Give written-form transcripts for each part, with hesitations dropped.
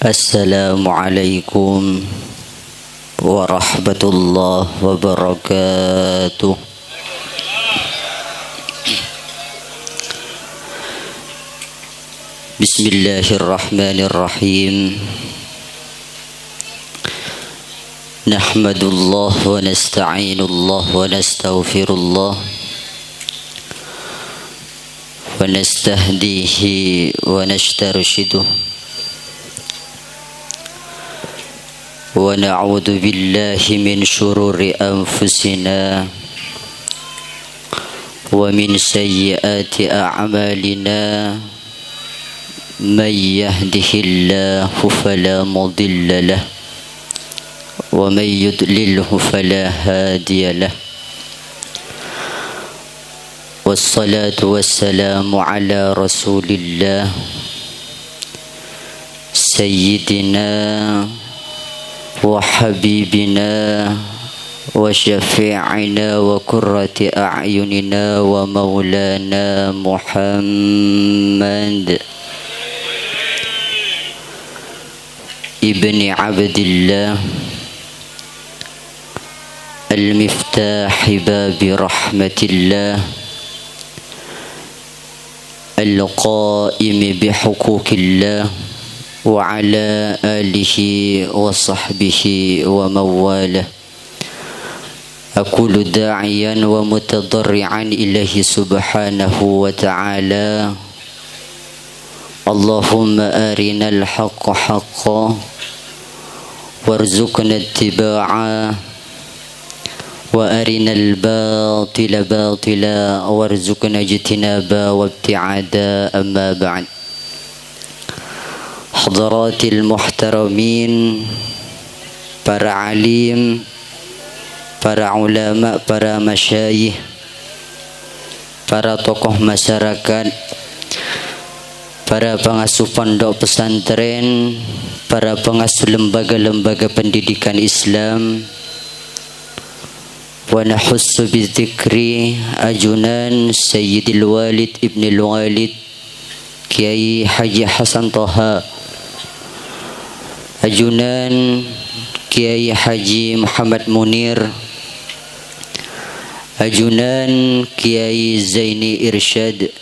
Assalamualaikum warahmatullahi wabarakatuh. Bismillahirrahmanirrahim. Nahmadullah wa nasta'inullah wa nastaghfirullah wa nastahdihi wa nashtarshiduh wa na'udzu billahi min shururi anfusina wa min sayyiati a'malina man yahdihillahu fala mudilla lahu wa man yudlilhu fala hadiya lahu. Wassalatu wassalamu ala rasulillah sayyidina wa habibina wa syafi'ina wa qurrati a'yunina wa maulana Muhammad ibni Abdillah al-miftah babi rahmatillah al-qa'im bihuquqillah وعلى آله وصحبه ومواله. أقول داعيا ومتضرعا إليه سبحانه وتعالى اللهم أرنا الحق حقا وارزقنا اتباعه وأرنا الباطل باطلا وارزقنا اجتنابا وابتعادا. أما بعد، Hadratil muhtaramin, para alim, para ulama, para masyayikh, para tokoh masyarakat, para pengasuh pondok pesantren, para pengasuh lembaga-lembaga pendidikan Islam, wa nahussu bizikri ajunan Sayyidil Walid Ibnil Walid Kiai Haji Hasan Toha, ajunan Kiai Haji Muhammad Munir, ajunan Kiai Zaini Irsyad,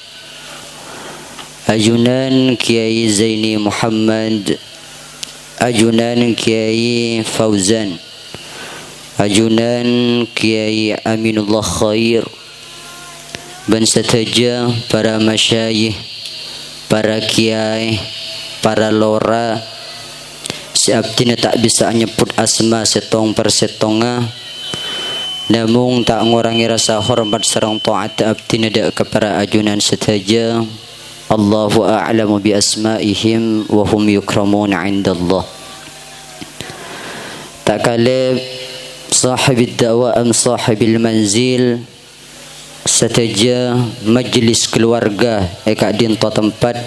ajunan Kiai Zaini Muhammad, ajunan Kiai Fauzan, ajunan Kiai Aminullah Khair, dan seterusnya para masyayikh, para kiai, para lora, seabdina tak bisa nyebut asma setong per setonga, namun tak ngurangi rasa hormat sareng taat abdina dak kepada ajunan setaja. Allahu a'lamu bi asma'ihim wa hum yukramuna 'indallah. Tak kala sahibid dawa am sahibil manzil setaja majlis keluarga eka dinto tempat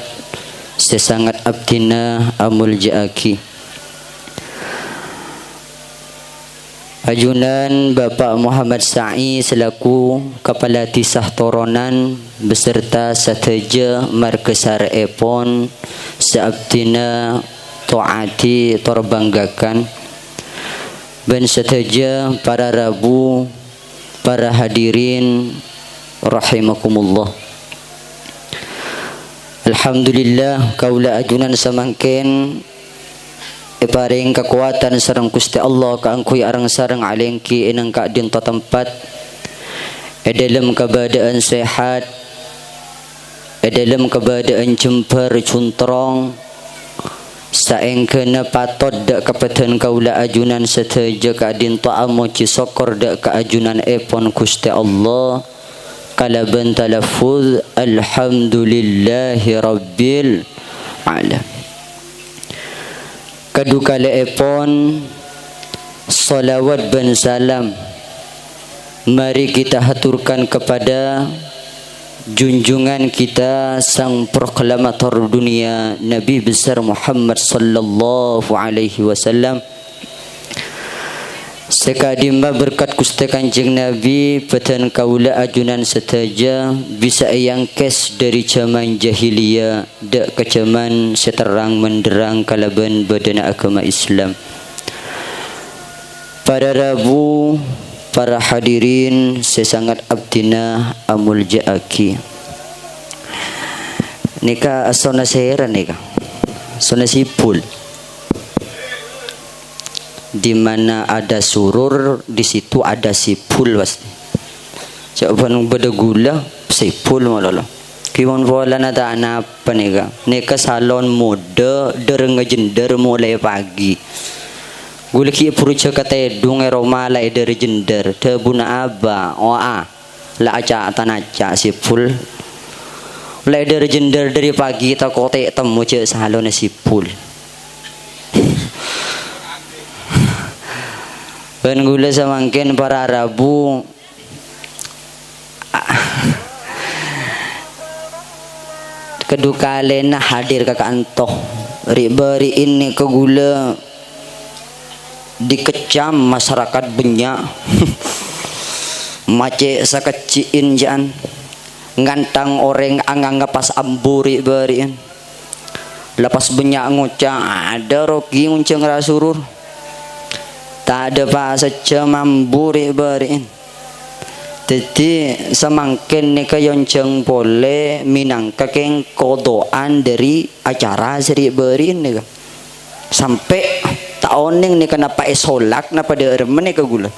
sesangat abdina amul jaaki, ajunan Bapak Muhammad Sa'i selaku Kepala Tisah Toronan beserta setaja markesar epon seabdina taati terbanggakan, dan setaja para rabu, para hadirin rahimakumullah. Alhamdulillah kaula ajunan samangken paring kekuatan sareng Gusti Allah kaangkuy arang sareng alengki inang ka dinto tempat dalam keadaan sehat, dalam keadaan jemper cuntrong, saengkeuna patot dak kapeten kaula ajunan seteja ka dinto amo cisokor dak ka ajunan epon Gusti Allah kalaban talaffuz alhamdulillahi rabbil alamin. Kadukala epon salawat dan salam mari kita haturkan kepada junjungan kita sang proklamator dunia Nabi besar Muhammad sallallahu alaihi wasallam Sekadimba berkat Gusti Kanjeng Nabi peten kaula ajunan setaja bisa yang kes dari zaman jahiliyah dak ke zaman seterang menderang kalaban badana agama Islam. Para Rabu, para hadirin sesangat abdina amul jaaki. Nika asona seheran nika. Sona sipul. Di mana ada surur, di situ ada sipul pasti. Coba nung beda gula, sipul malah. Kiwan bola nada anak apa nika? Nika salon mode, dereng ngejender mulai pagi. Gula ki puruca kata dung eroma la dari jender, tebuna aba, oa, la aca tanaca sipul. La dari jender dari pagi tak kote temu cek salon sipul. Ben gula samangkin para Rabu kedukalen hadir ke kantor ribari ini ke gula dikecam masyarakat banyak mace sakeciin jan ngantang orang anggap pas amburi bariin lepas banyak ngucang ada roki ngucang rasurur tak ada bahasa cemamburi berin. Jadi semangkin ni kayonceng boleh minangka keng kodoan dari acara seri berin ni. Sampai tahun ni kenapa esolak napa dia remen ni gula.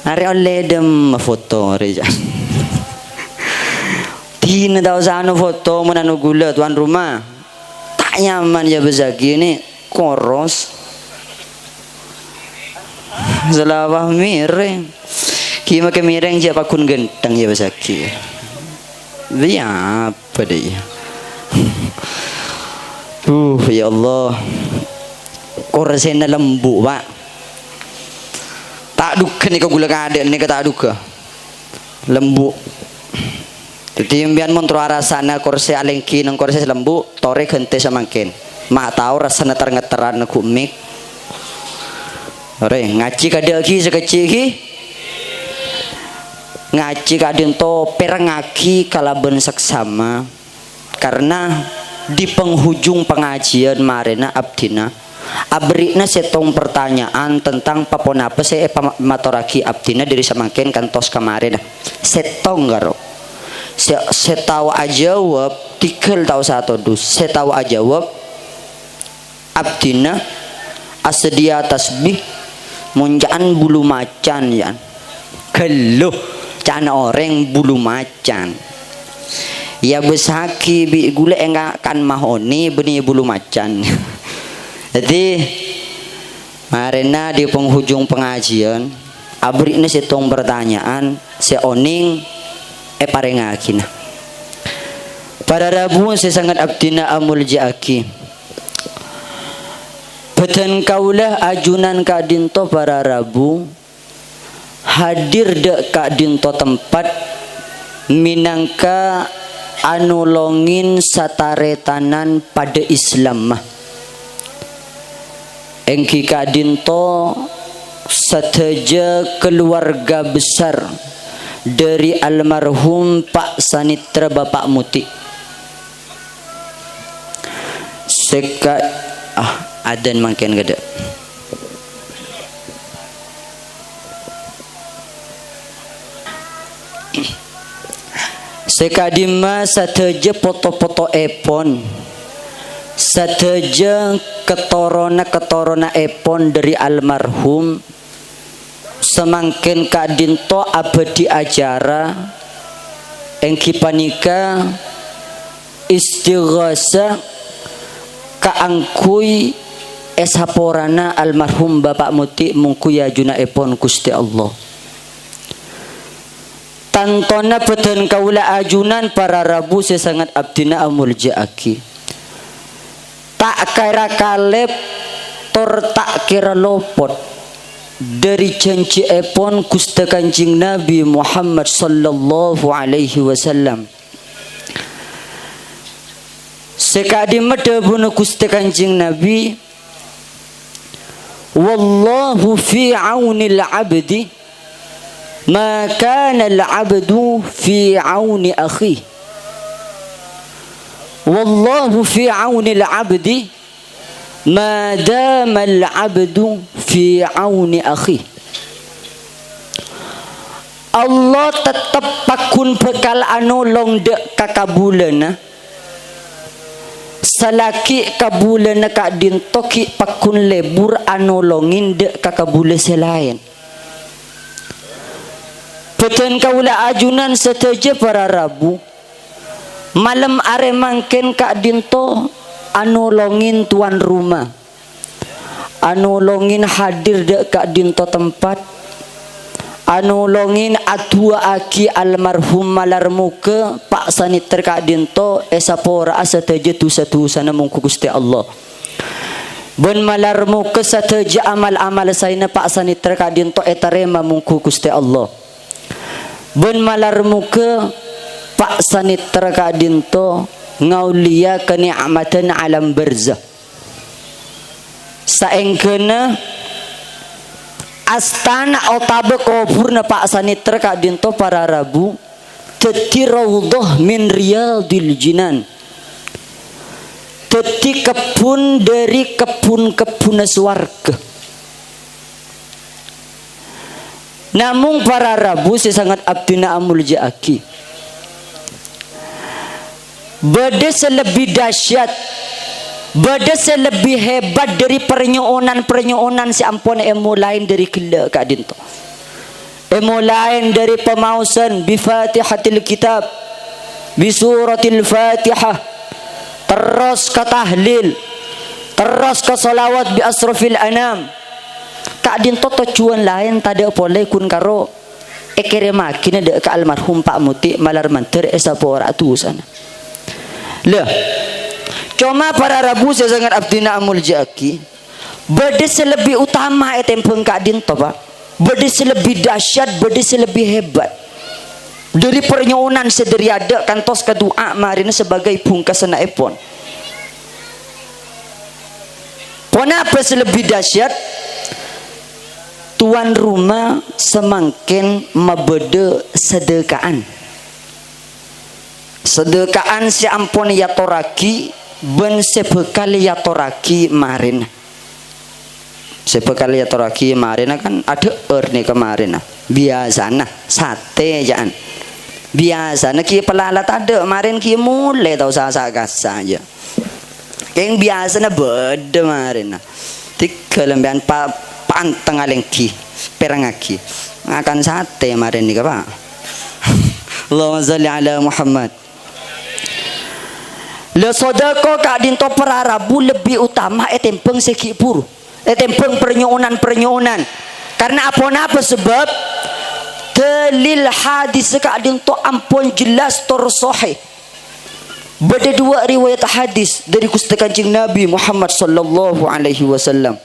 Hari oleh dem foto reja. Tina tahu sana foto menanu gula tuan rumah. Tak nyaman ya bezagi ni koros. Selawah miring kima ke miring je pakun gentang ya basaki dia apa dia ya Allah korasena lembu pak tak duka ni kau gula kadek ni kata duka lembu jadi imbian montro arasana korse alengki nang korse lembu tore gente samangkin mak tahu rasana tergeteran aku mik. Ore ngaji kada ki sekecil ki ngaji kadin to perangaki kalaben saksama karena di penghujung pengajian marena abdina abrina setong pertanyaan tentang papon apa saya matoraki abdina dari semakin kantos kemarin setong garo setahu aja jawab tikel tahu satu dus setahu aja jawab abdina asedia tasbih munjaan bulu macan ya keluh cana orang bulu macan ya besaki bi gula enggak kan mahoni benih bulu macan jadi marina di penghujung pengajian abrikna setong pertanyaan seoning parengakina pada Rabu saya sangat abdina amul jaaki beten kaulah ajunan kadinto para Rabu hadir dek kadinto tempat minangka anulongin sataretanan pada Islam mah engki kadinto sateja keluarga besar dari almarhum Pak Sanitra Bapak Muti adan makin gede. Sekadima sateja foto-foto epon, sateja ketorona epon dari almarhum, semangkin kadinto abadi acara, engki panika istighasa kaangkui eshaporana almarhum Bapak Muti mungkuya juna epon Gusti Allah tantona peten kaula ajunan para Rabu sesangat abdina amul jaaki tak kira kalep tor tak kira lopot dari janji epon Gusti Kanjeng Nabi Muhammad sallallahu alaihi wasallam sekadi medebuna Gusti Kanjeng Nabi wallahu fi aunil abdi ma kana al abdu fi auni akhi. Wallahu fi aunil abdi ma dama al abdu fi auni akhi. Allah tetap pakun bekal anolong dek kakabulana salaki kabulana kak dintoki pakun lebur anolongin dek kakabula selain. Peten kaula ajunan seteja para rabu malam are mangken kak dinto anolongin tuan rumah, anolongin hadir dek kak dinto tempat, anolongin atua aki almarhum malar muka pak sanit terkak dinto esapora asateja tu satu sana mungku Gusti Allah. Ben malar muka sateja amal-amal sayna pak sanit terkak dinto etarema mungku Gusti Allah. Ben malar muka pak sanit terkak dinto ngaulia keni'amatan alam barzah. Saengkeuna astana otabe kubur pak sanitra kak dinto para rabu teti raudhah min riyadil jinan, teti kebun dari kebun-kebun swarga. Namun para rabu sangat abdina amul jaaki beda selebih dahsyat, beda selebih hebat dari pernyonan si ampun emu lain dari kela kak dinto. Emu lain dari pemausan bi fatihatil kitab, bi suratil fatihah, terus ke tahlil, terus ke salawat bi asrafil anam. Kak dinto tujuan lain tada boleh kun karo ekere makin de ke almarhum Pak Muti malar manter esapora tu sana. Lah cuma para rabu saya sangat abdina amul jaki beda selebih utama etempeng kak dinto pak, beda selebih dahsyat, beda selebih hebat dari pernyonan sederi ada kantos kedua marina sebagai pungkasan epon. Kenapa selebih dahsyat? Tuan rumah semakin membeda sedekaan, sedekaan si ampun ya toraki ben sebekal ya toraki marin, sebekal ya toraki marin kan ada nih kemarin biasana sate jangan biasana ki pelalat ada marin ki mulai tau sasa saja yang biasana beda marin tiga lembaran panteng alengki perangaki akan sate marin nih pak. Allahumma sholli ala Muhammad. Le sodako kak dinto para rabu lebih utama etempeng seki puru, etempeng pernyonan karena apa sebab dalil hadis kak dinto ampun jelas tersohih. Beda dua riwayat hadis dari Gusti Kanjeng Nabi Muhammad sallallahu alaihi wasallam.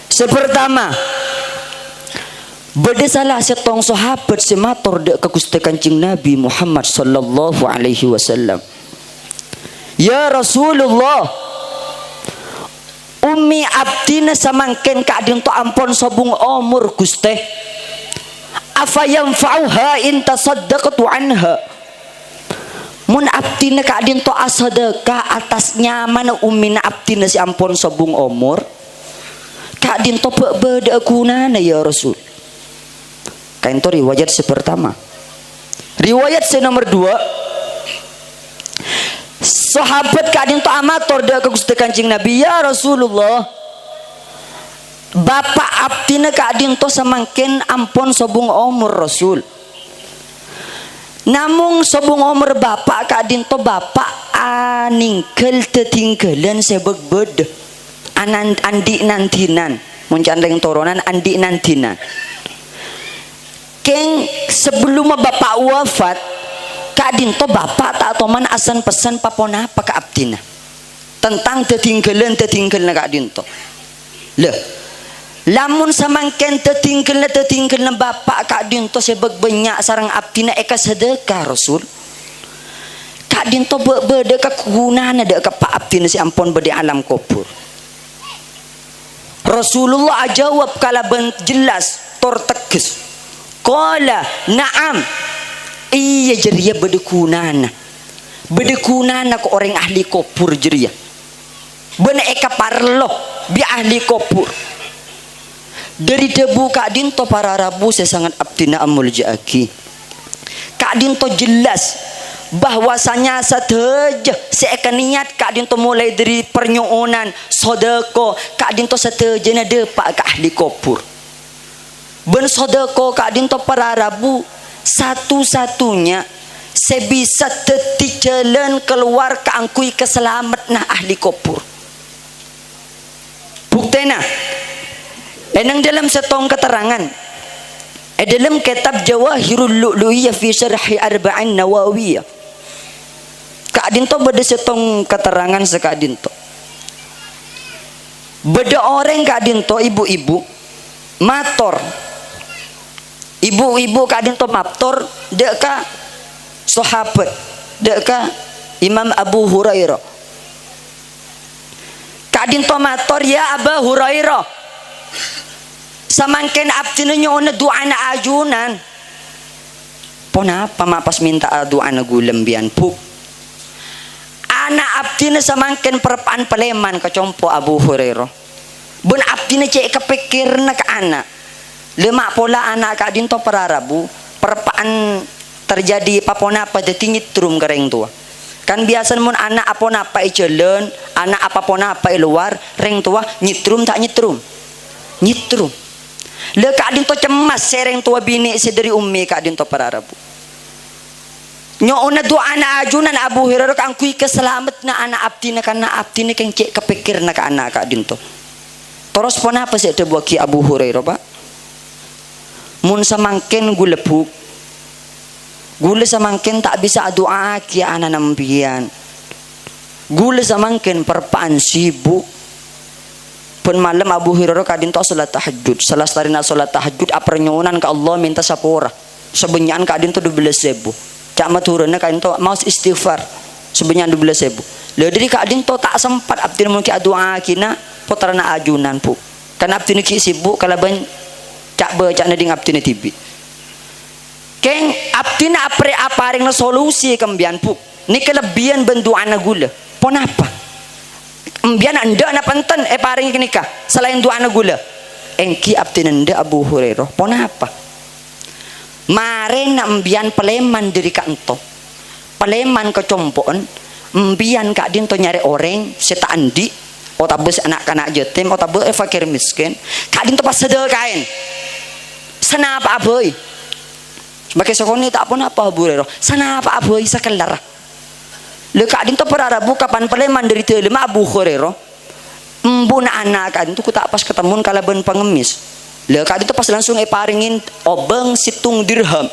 Sepertama beda salah setong sahabat semator dek ke Gusti Kanjeng Nabi Muhammad sallallahu alaihi wasallam. Ya Rasulullah, ummi abdina samangken kak dinto ampon sobung umur Gusti. Afa yanfa'uha in tasaddaqtu anha. Mun abdina kak dinto asadaqah atas nyaman ummina abdina si ampon sobung umur. Kak dinto beda gunana ya Rasul. Kain to riwayat sepertama. Riwayat nomor 2. Sahabat kak dinto amator dak ke Gusti Kanjeng Nabi, ya Rasulullah, bapak abdina kak dinto samangken ampun sobung umur Rasul. Namun sobung umur bapak kak dinto bapak aningkel tetinggalan sebeg bed andi nantinan muncandeng toronan andi nantinan. Keng sebelum bapak wafat kak dinto bapak tak toman asan pesan papona apa ke abdina tentang tetinggalan kak dinto. Leh lamun samangken tetinggalan bapak kak dinto sebeg banyak sarang abdina eka sedekah Rasul. Kak dinto beda ke gunana dek ke pak abdina si ampun bede alam kubur. Rasulullah jawab kalaban jelas tor tegas. Qala na'am. Iya jeria bedekunana. Bedekunana ke orang ahli kubur jeria. Bena eka parlo bi ahli kubur. Dari debu Kak Dinto para Rabu saya sangat abdina amul jaki. Kak Dinto jelas bahwasanya sateja seakan niat Kak Dinto mulai dari pernyoonan sodako Kak Dinto sateja na depak ke ahli kubur. Ben sodako Kak Dinto para Rabu satu-satunya sebisa teti jalan keluar ke angkui keselamat nah ahli kubur. Buktena enang dalam setong keterangan dalam kitab Jawahirul Lu'lu'iyah fi syarhi arba'in nawawiyah Kak Dinto beda setong keterangan sekak Dinto beda orang Kak Dinto ibu-ibu mator ibu-ibu Kak Dinto mator deka sahabat deka Imam Abu Hurairah Kak Dinto mator ya Abu Hurairah samangken abdina nyona doa na ajunan ponapa mapas minta doa na gulembian pu anak abdina samangken perpaan paleman kacompo Abu Hurairah bun abdina cek kepikir na ke anak lemak pola anak Kak Dinto para Rabu perpaan terjadi paponapa deti nyitrum kereng tua kan biasa mun anak aponapa i jalan anak apaponapa i luar reng tua nyitrum tak nyitrum nyitrum le Kak Dinto cemas sereng tua bini sedari ummi Kak Dinto para Rabu nyoona doa na ajunan Abu Hurairah kang kui keselamat na anak abdina karena abdina keng cek kepikir na ka anak Kak Dinto terus pon apa sih buat ki Abu Hurairah pak mun samangken gulebuk gule samangken tak bisa doa ki anak nambian gule samangken perpaan sibuk pun malam Abu Hurairah Kak Dinto salat tahajud salah starina salat tahajud apernyonan ke Allah minta sapora sebenyan Kak Dinto 12.000 cak maturana Kak Dinto mau istighfar sebenyan 12.000 le dari Kak Dinto tak sempat abdin mun ki doa kina putrana ajunan pu kan abdin ki sibuk kalaban cak baca na ding abdin tibi keng abdina apre aparing na solusi kembian pu ni kelebihan benduan na gula pon apa embian anda na panten paring nikah selain doa na gula engki abdina anda Abu Hurairah pon apa mare na embian peleman diri Kak ento peleman kecompon embian Kak Dinto nyari orang seta andi otabes anak-anak jetim otabes fakir miskin Kak Dinto pas sedekain sana apa aboy sebagai sokoni tak pun apa Abu Hurairah sana apa aboy sakelar le Kak Dinto para Rabu kapan peleman dari telema Abu Hurairah embuna anak Kak Dinto ku tak pas ketemu kalaban pengemis le Kak Dinto pas langsung paringin obeng situng dirham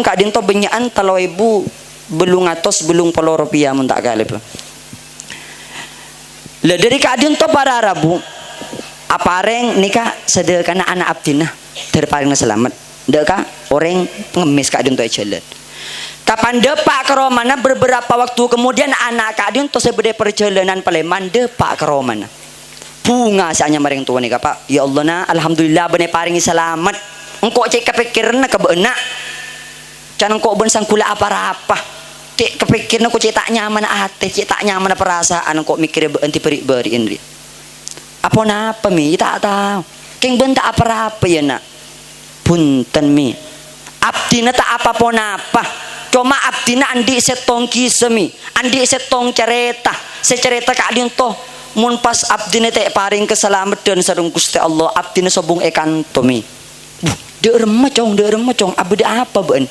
Kak Dinto benyaan talo ibu belum atos belum polo rupiah mun tak kalip le dari Kak Dinto para Rabu apareng nikah sederhana anak abdina terparing selamat deka orang pengemis Kak Dinto jalan kapan depak ke Romana beberapa waktu kemudian anak Kak Dinto sebeda perjalanan Paleman depak ke Romana bunga saanya maring tua nih Pak ya Allah na alhamdulillah bene paringi selamat engkau cek kepikirna kebenak can engkau ben sangkula apa-apa cek kepikirna kok cek tak nyaman ate cek tak nyaman perasaan engkau mikir enti beri ini apa napa mi tak tahu keng ben tak apa-apa ya nak punten mi abdina tak apa-apa napa cuma abdina andi setong kisemi andi setong cerita secerita Kak Dinto mun pas abdina tak paring keselamatan sareng Gusti Allah abdina sobung ekantomi de remecong abda apa ben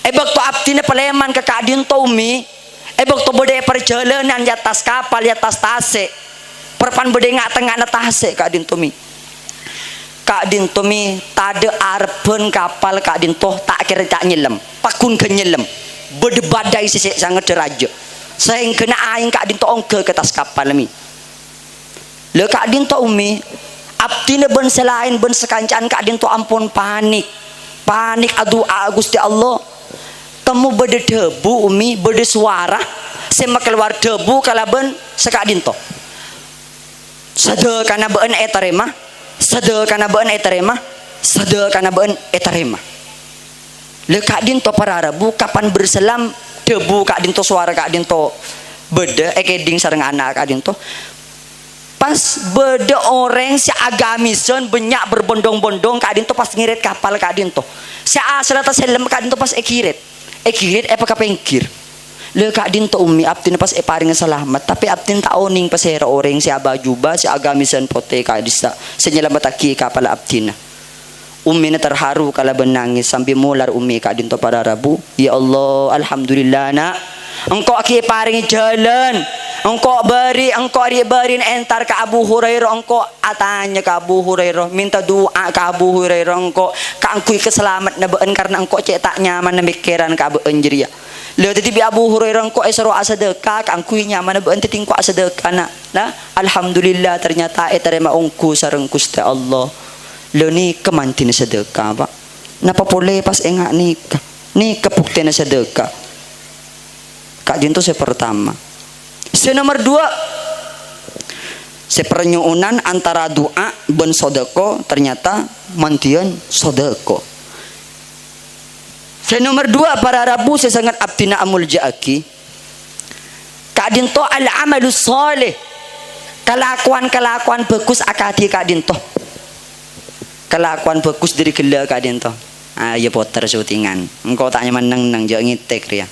waktu abdina peleman ke Kak Dinto mi waktu bode perjalanan di atas kapal di atas tase perpan bode ngak tengah na tase Kak Dinto mi tade arben kapal Kak Dinto tak kira tak nyelam pakun ke nyelam berdebadai sisik sangat deraja sehingga kena aing Kak Dinto ongke ke atas kapal mi le Kak Dinto umi abdina ben selain ben sekancaan Kak Dinto ampun panik adu Gusti Allah temu bede debu umi bede suara sema keluar debu kalaben sekak Dinto Sade kana beun eta remah, sade kana beun eta remah, sade kana beun eta remah. Le kak dinto para Rabu kapan berselam debu kak dinto suara kak dinto beda keding sareng anak kak dinto pas beda orang si agamisen banyak berbondong-bondong kak dinto pas ngirit kapal kak dinto si asalata selem kak dinto pas ekirit apa kapengkir le kak dinto umi aptin pas paring selamat tapi aptin tak oning pas hera orang si abajuba si agamisen pote kak disa senyelamat aki kapal aptina. Umi terharu kala benangis sambil mular umi kak dinto para Rabu. Ya Allah, alhamdulillah nak. Engkau aki paring jalan. Engkau beri entar ke Abu Hurairah. Engkau atanya ke Abu Hurairah. Minta doa ke Abu Hurairah. Engkau keangkui keselamat na beun karena engkau cek tak nyaman na mikiran ke beun jeria. Lalu tadi Abu Hurairah engkau esaro asadeka keangkui nyaman na beun tadi engkau asadeka nak. Nah, alhamdulillah ternyata terima ungku sareng Gusti Allah. Lo ni kemantin sedekah pak. Napa boleh pas engak nikah? Ni kebuktian sedekah. Kak dinto saya pertama. Saya nomor 2. Saya pernyuunan antara doa ben sodeko ternyata mantian sodeko. Saya nomor 2 para Rabu saya sangat abtina amul jaaki. Kak dinto al amalus soleh. Kelakuan bagus akadi kak dinto. Kelakuan bagus dari gila kak dinto. Ya poter syutingan. Engkau tak nyaman nang jauh ngitek dia.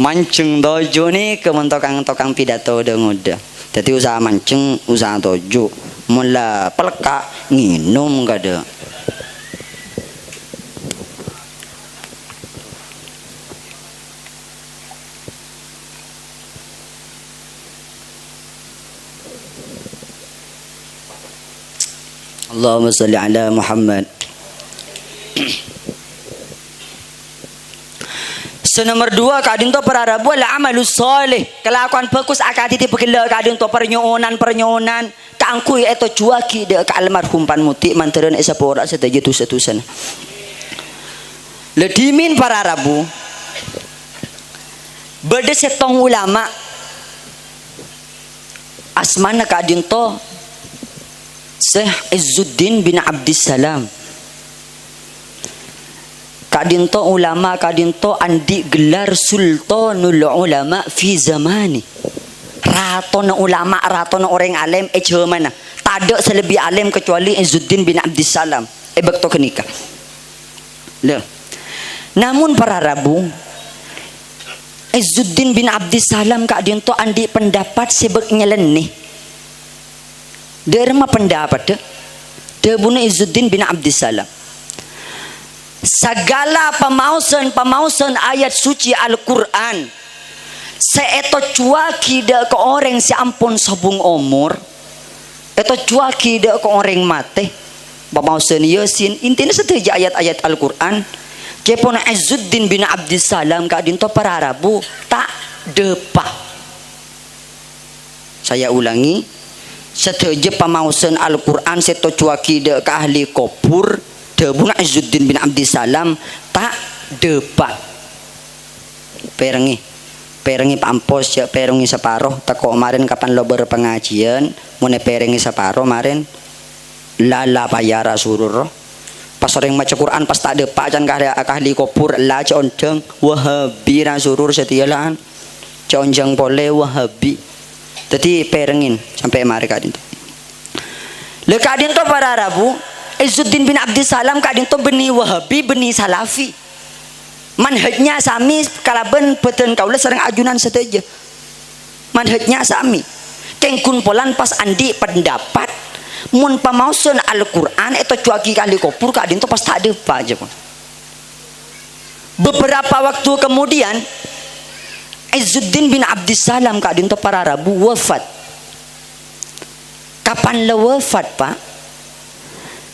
Mancing dojo nih kemen tokang pidato udah ngudah. Jadi usaha mancing, usaha dojo. Mula peleka nginum gak ada. Allahumma salli ala Muhammad. Nomor 2 kadin to para Rabu la amalus soleh. Kelakuan bagus akadi ti pegela kadin to pernyuunan kaangkui eto juaki de ka almarhum pan muti mantereun esa pora seteje tusan. Le dimin para Rabu. Bede setong ulama asmana kadin to Syekh Izzuddin bin Abdissalam. Kadinto ulama kadinto andi gelar sultanul ulama fi zamani. Rato na ulama, rato na orang alim mana. Tada selebih alim kecuali Izzuddin bin Abdissalam. Bekto kenika. Loh. Namun para Rabu Izzuddin bin Abdissalam kadinto andi pendapat sebek nyeleneh. Derma pendapat de buna Izzuddin bin Abdissalam. Segala pemausan ayat suci Al-Quran seeto cuaki de ke orang si ampun sabung umur eto cuaki de ke orang mate pemausan Yasin intinya setuju ayat-ayat Al-Quran kepon Izzuddin bin Abdissalam kadinto para Rabu tak depa. Saya ulangi, setuju pemausan Al-Quran seto cuaki de ke ahli kopur debuna Izzuddin bin Abdissalam tak depa. Perengi pampos ya perengi separuh teko kemarin kapan lo berpengajian mune perengi separuh kemarin lala payara surur pas orang maca Quran pas tak depa can kahli kopur la condeng wahabi ra surur setialan condeng pole wahabi jadi perengin sampai mari kadin le kadin to para Rabu Izzuddin bin Abdissalam kadin to beni wahabi beni salafi manhajnya sami kalaben beten kaula sareng ajunan seteja manhajnya sami kengkun polan pas andi pendapat mun pamausan Al-Quran itu cuaki kali kopur kadin to pas tak depa aja pun. Beberapa waktu kemudian Izzuddin bin Abdissalam kadin to para Rabu wafat. Kapan le wafat pak?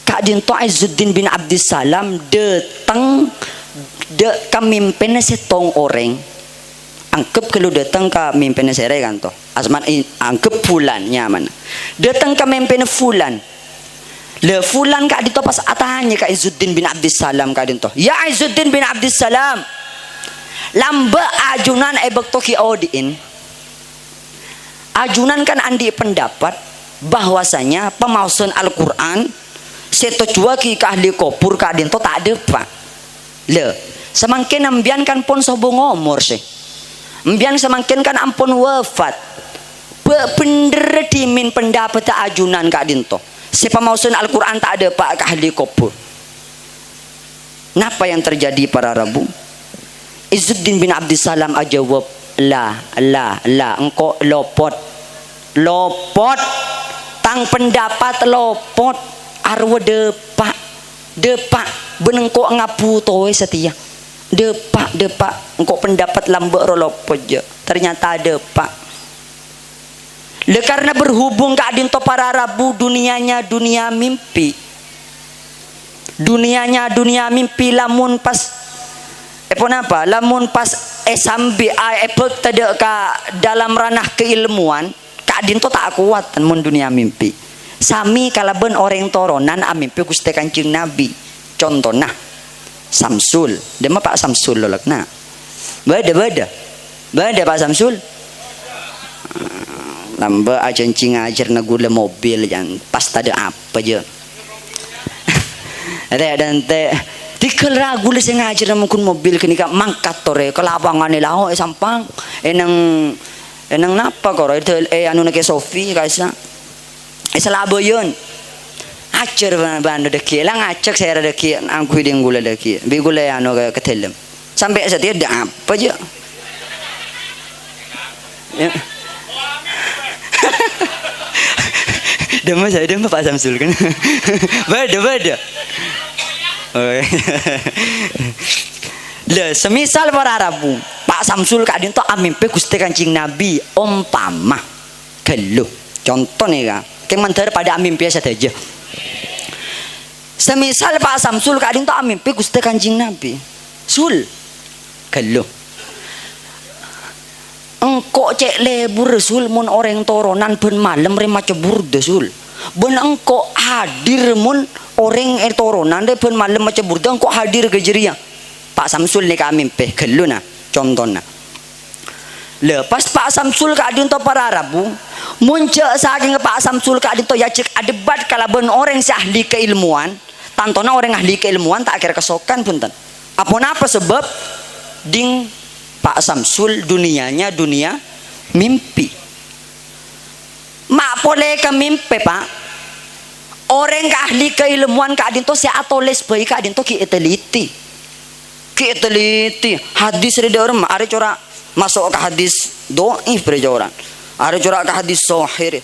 Kadin to Izzuddin bin Abdissalam datang de kamimpinnya setong orang angkep kalau datang ke mimpinnya sere kan to asman angkep fulan nyaman datang ke mimpinnya fulan le fulan kak dito pas atanya ke Izzuddin bin Abdissalam kak dito ya Izzuddin bin Abdissalam lamba ajunan ebek toki odiin ajunan kan andi pendapat bahwasanya pemausan Al-Quran seto jua ki ke ahli kubur ka adin to tak ada pak le semakin ambian kan pun sobo ngomor sih ambian semakin kan ampun wafat bener dimin pendapat ajunan ka adin to si pemausan Al-Quran tak ada pak ke ahli kubur. Napa yang terjadi para Rabu? Izzuddin bin Abdissalam ajawab la engkau lopot tang pendapat lopot arwa depak benengko ngapu toy setia depak engkau pendapat lambe lopot je ternyata depak le karena berhubung ke adin to para Rabu dunianya dunia mimpi lamun pas lamun pas sambil epek tidak ka dalam ranah keilmuan kak adin to tak kuat mun dunia mimpi sami kalaben orang toronan mimpi Gusti Kanjeng Nabi contohna Samsul dema Pak Samsul lolakna beda Pak Samsul lambe aja ngajar nagula mobil yang pas tada apa je dan teh tikel ragu le sengaja mungkin mobil kini kak mangkat tore kelabangan lao sampang enang napa koro itu anu nake Sofi kaisa selabo yun acer banda deki lang acek saya deki angku ding gula deki bi gula anu ke ketelem sampai setia ada apa je Dema Pak Samsul kan beda le semisal para Rabu Pak Samsul kadin to amimpe Gusti Kanjeng Nabi umpama gelo contoh nih kak kemantar pada amimpe saja semisal Pak Samsul kadin to amimpe Gusti Kanjeng Nabi sul gelo engkau cek lebur sul mun orang toronan ben malam rema cebur desul ben engkau hadir mun orang toronan de ben malam cebur de engkau hadir ke jeria Pak Samsul ni kami peh geluna contohna lepas Pak Samsul ka adin to para Rabu muncul saking Pak Samsul ka adin to ya cek adebat kalaben orang si ahli keilmuan tantona orang ahli keilmuan tak kira kesokan punten apa sebab ding Pak Samsul dunianya dunia mimpi. Mak boleh ke mimpi pak. Orang ke ahli keilmuan ke adin to si atoles bayi ke adin to ki teliti. Hadis reda orang are cora masuk ke hadis doif reda orang. Are cora ke hadis sahih.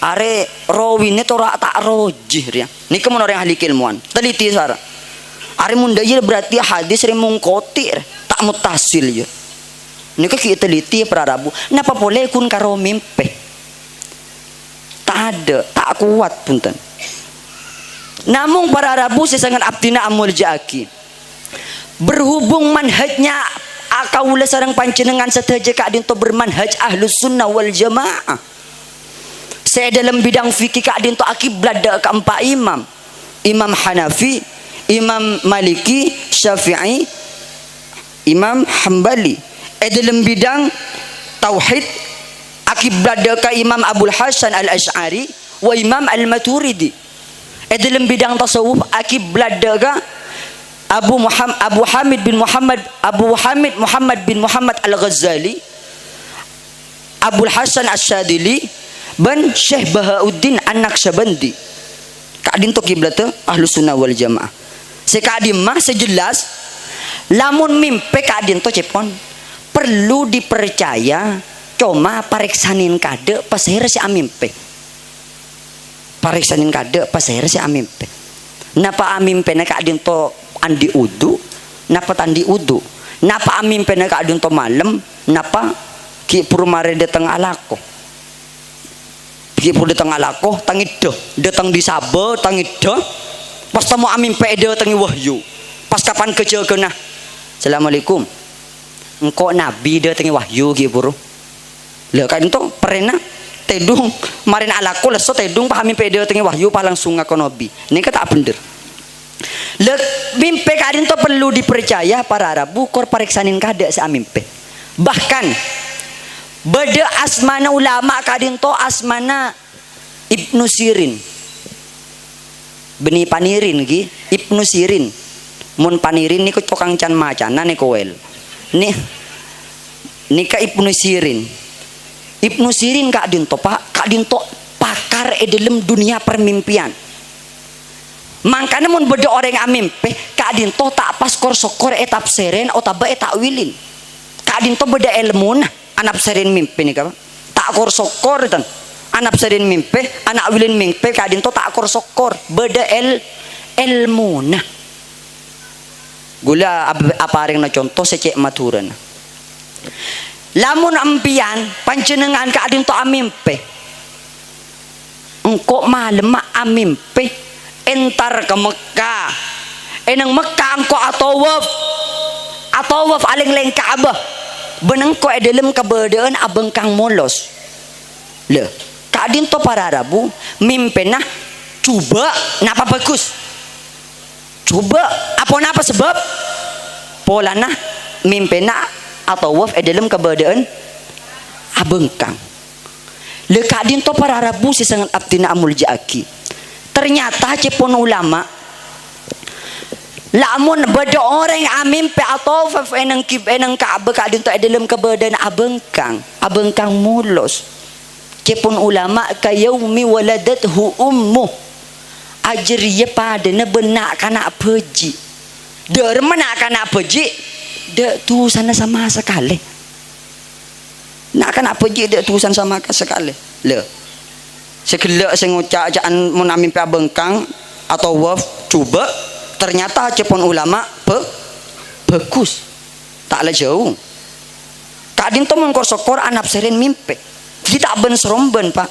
Are rawine tora tak rojih ya. Ni kemun orang ahli keilmuan. Teliti sara. Are mundaya berarti hadis remungkotir. Tak mutasil ya. Ini kita teliti para Rabu. Napa boleh kun karo mimpi? Tak ada, tak kuat punten. Namun para Rabu sesangat abdina amul jaki. Berhubung manhajnya akaula sareng panjenengan sedaja kadin to bermanhaj ahlus sunnah wal jamaah. Saya dalam bidang fikih kadin to akiblat keempat imam. Imam Hanafi, Imam Maliki, Syafi'i, Imam Hambali dalam bidang tauhid akiblat ka Imam Abul Hasan Al-Asy'ari wa Imam Al-Maturidi dalam bidang tasawuf akiblat ka Abu Hamid Muhammad bin Muhammad Al-Ghazali Abul Hasan Asy-Syadili dan Syekh Bahauddin An-Naqsyabandi kadin to kiblat Ahlus Sunnah wal Jamaah sekadim mah sejelas lamun mimpi kadin to cepon perlu dipercaya cuma pariksanin kade pasir si amimpe pariksanin kade pasir si amimpe napa amimpe na kadin to andi udu napa tandi udu napa amimpe na kadin to malam napa ki purmare datang alako ki pur datang alako tangido datang di sabe tangido pas temu amimpe de tangi wahyu pas kapan kecil kena Assalamualaikum engkau nabi dia tengi wahyu gitu bro le kan itu perena tedung marin alaku leso tedung pahami pede tengi wahyu pa langsung ngaku nabi ini kata bener le mimpi kadin to perlu dipercaya para Arabu kor pariksanin kada sa mimpi bahkan Beda asmana ulama kadinto asmana Ibnu Sirin. Beni panirin gi Ibnu Sirin. Mun panirin niku tukang can macana niku wel. Nika Ibnu Sirin. Ibnu Sirin kadinto pakar dalam dunia permimpian. Makanya mun beda orang amimpe kadinto tak pas korsokor etap seren atau ba takwilin. Kadinto beda ilmu nah anak seren mimpi nih kan. Tak korsokor dan anak seren mimpi, anak wilin mimpi kadinto tak korsokor beda ilmu nah. Gula apa ring na contoh secek maturan. Lamun ampian panjenengan kadinto amimpe. Engkau malam amimpe entar ke Mekah. Enang Mekah engkau atau waf aling leng Ka'bah. Beneng ko dalam keberadaan abeng kang molos. Le, kadin to para Rabu mimpena coba napa bagus. Coba apa sebab polana mimpena atau waf dalam keberadaan abeng kang. Le kadin to para Rabu si sangat abdina amul jaki. Ternyata cepon ulama lamun beda orang amin pe atau enang Ka'bah kadin to dalam keberadaan abengkang mulos. Cepon ulama kayaumi waladathu ummu ajriya pada na benak kana peji. Der menak kana peji de tulisan sama sekali. Nak kana peji de tulisan sama sekali. Le segelak sing ngucak-cakan mun amin pe abengkang atau waf coba ternyata cepon ulama bagus tak lah jauh kadin to mengkosokor anak serin mimpi jadi tak ben seromben pak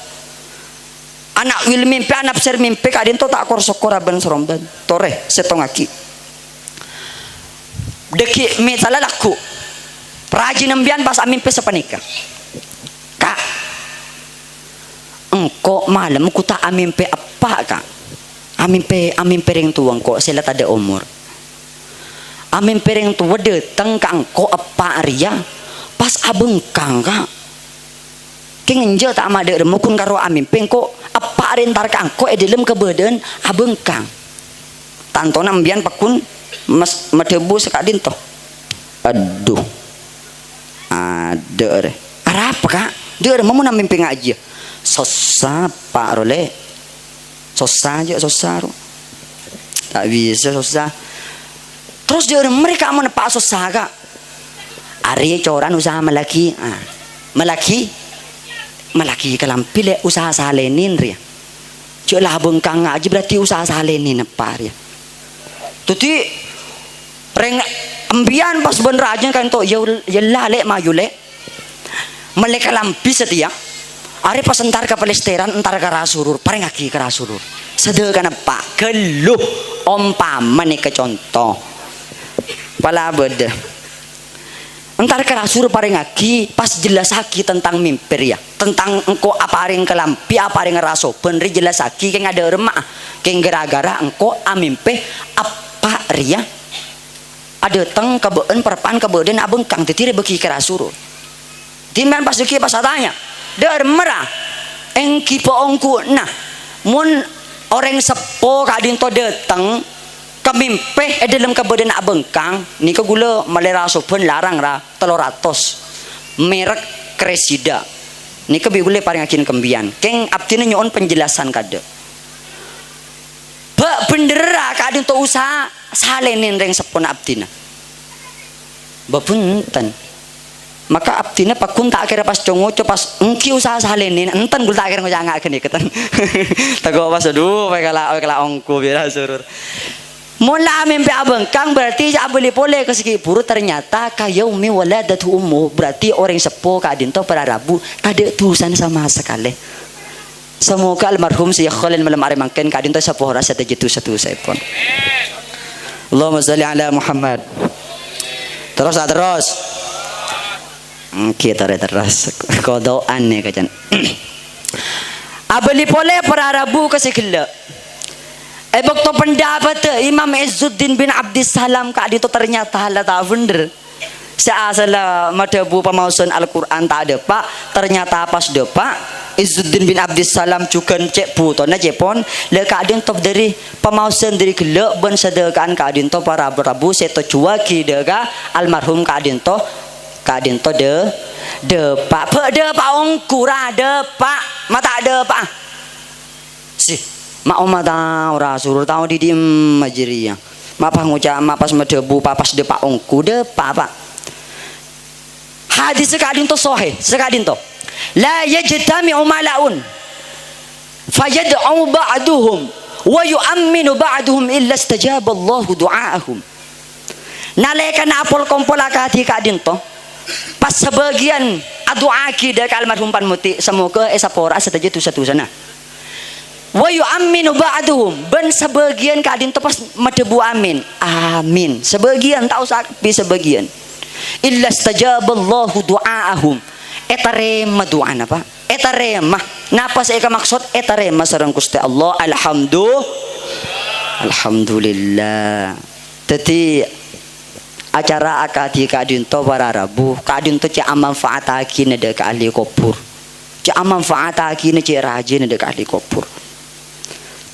anak wil mimpi anak ser mimpi kadin to tak korsokor ben seromben tore setongaki deki misalnya laku rajin embian pas mimpi sepanika kak engkau malam ku tak mimpi apa kak amin pereng tuang kok sila tada umur amin pereng tua datang kang ko apa ria pas abeng kang ka kengenja tak ada remukun karo amin peng ko apa rentar kang ko dalam keberadaan abeng kang tanto nambian pakun mas medebu sekadin toh aduh ada re apa kak dia mau namin peng aja sosa pak role susah aja susah tak bisa susah terus dia mereka mau nepak susah kak hari coran usaha melaki kelampi le usaha salenin ria celah bengkang aja berarti usaha salenin apa ria tuti reng ambian pas bener aja kan to ya lale maju le melek kelampi setia ari pas entar ke Palesteran entar ke Rasurur paling lagi ke Rasurur sederhana pak geluh ompama nih ke contoh pala beda entar ke Rasurur paling lagi pas jelas lagi tentang mimpi ya tentang engkau apa ring kelampi apa ring ngeraso bener jelas lagi kayak ada remah kayak gara-gara engkau amimpe apa ria ada teng kebeen perpan kebeden abeng kang titire beki ke Rasurur timban pas deki pas tanya der merah engki poongku nah mun orang sepo kadin to datang kemimpe dalam kebedan abengkang ni ke gula malera sopen larang ra 300 merek Kresida ni ke bigule paling akin kembian keng abdina nyon penjelasan kade ba bendera kadin to usaha salenin reng sepon abdina ba punten maka abdina pakun tak kira pas congo pas engki usaha salenin enten gul tak kira ngojangakeun ikeun tago pas aduh kala ongku biar surur mula mimpi abengkang berarti ja beli pole ke segi buru ternyata kayaumi waladatu ummu berarti orang sepo kadin to para Rabu kada tulisan sama sekali semoga almarhum Syekh Khalil malam are mangken kadin to sepo ora satu saya pun Allahumma shalli ala Muhammad terus kita terus kodoan nih kacan abeli pole para Rabu ke segala bakto pendapat Imam Izzuddin bin Abdissalam kak itu ternyata lah tak bener Seasal madabu pamausan Al-Quran tak ada pak, ternyata pas depak Izzuddin bin Abdissalam juga cek butona cepon le kadin top dari pamausan dari gelak ben sedekaan kadin to para berabu seto cua ki dega almarhum kadin to de pak ongkura de pak mata de pak sih mak omata ora suruh tahu di dim majiria mapa ngucap mapas medebu papas de pak ongku de pak hadis sekadin to sahih sekadin to la yajtami'u mala'un fayad'u ba'duhum wa yu'minu ba'duhum illa istajaba Allahu du'aahum nalaikan apol kompol akati kadin to pas sebagian doa kita almarhum pan muti semoga esapora setaja tu satu sana wa yu'minu ba'duhum ben sebagian kadin to pas medebu amin amin sebagian tak usah sebagian illa stajaballahu du'aahum etarema du'an apa etarema napa saya maksud etarema sareng Gusti Allah alhamdulillah tadi acara akadi kadin to para rabu kadin to cak manfaataki nade ka ahli kubur cak manfaataki ne cak rajin nade ka ahli kubur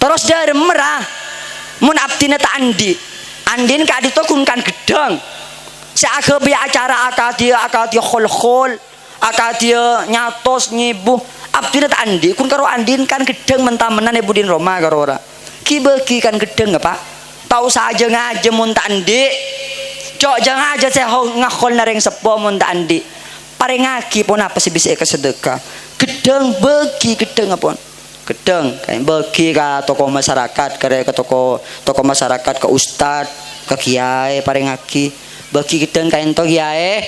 terus dari merah mun abdina ta andin kadin to kun kan gedang seagabi acara akadi khol akadi nyatos nyibuh abdina ta andi kun karo andin kan gedeng mentamenan ibu din Roma karo ora ki beki kan gedeng apa tahu saja ngaje mun ta andi cok jangan aja saya ngakol nareng sepo mun ta andi parengaki pun apa sih bisa ke sedekah gedeng beki gedeng apun gedeng kayak beki ka toko masyarakat kare ke toko masyarakat ke ustad ke kiai parengaki bagi gedeng kain to kiai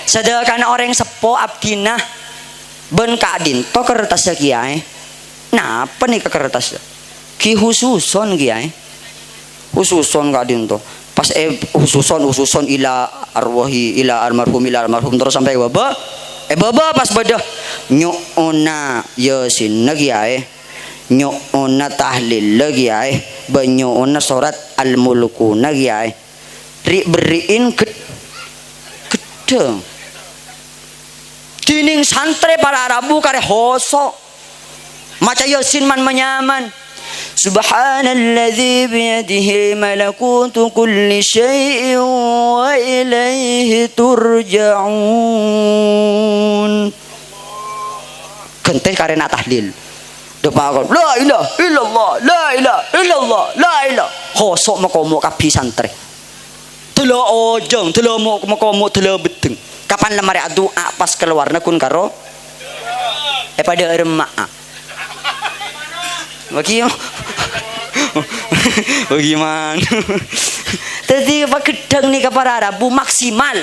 sedekah orang sepo abdina ben kadin to kertas kiai nah apa nih ke kertas ki hususon kiai hususon kadin to pas hususon ila arwahi ila almarhum terus sampai baba pas badah nyuuna yasin kiai nyuuna tahlil kiai banyuuna surat al-mulku kiai beriin gedeng dining santre para Arabu kare hoso maca yasin man menyaman subhanalladzi biyadihi malakutu kulli syai'in wa ilaihi turja'un genteh karena tahlil depa la ilaha illallah la ilaha illallah la ilaha hoso makomo kabi santre telo ojong telo mokomo telo beteng kapan lemari doa pas keluar kun karo pada remak bagaimana tadi apa gedeng nih kepada Arabu maksimal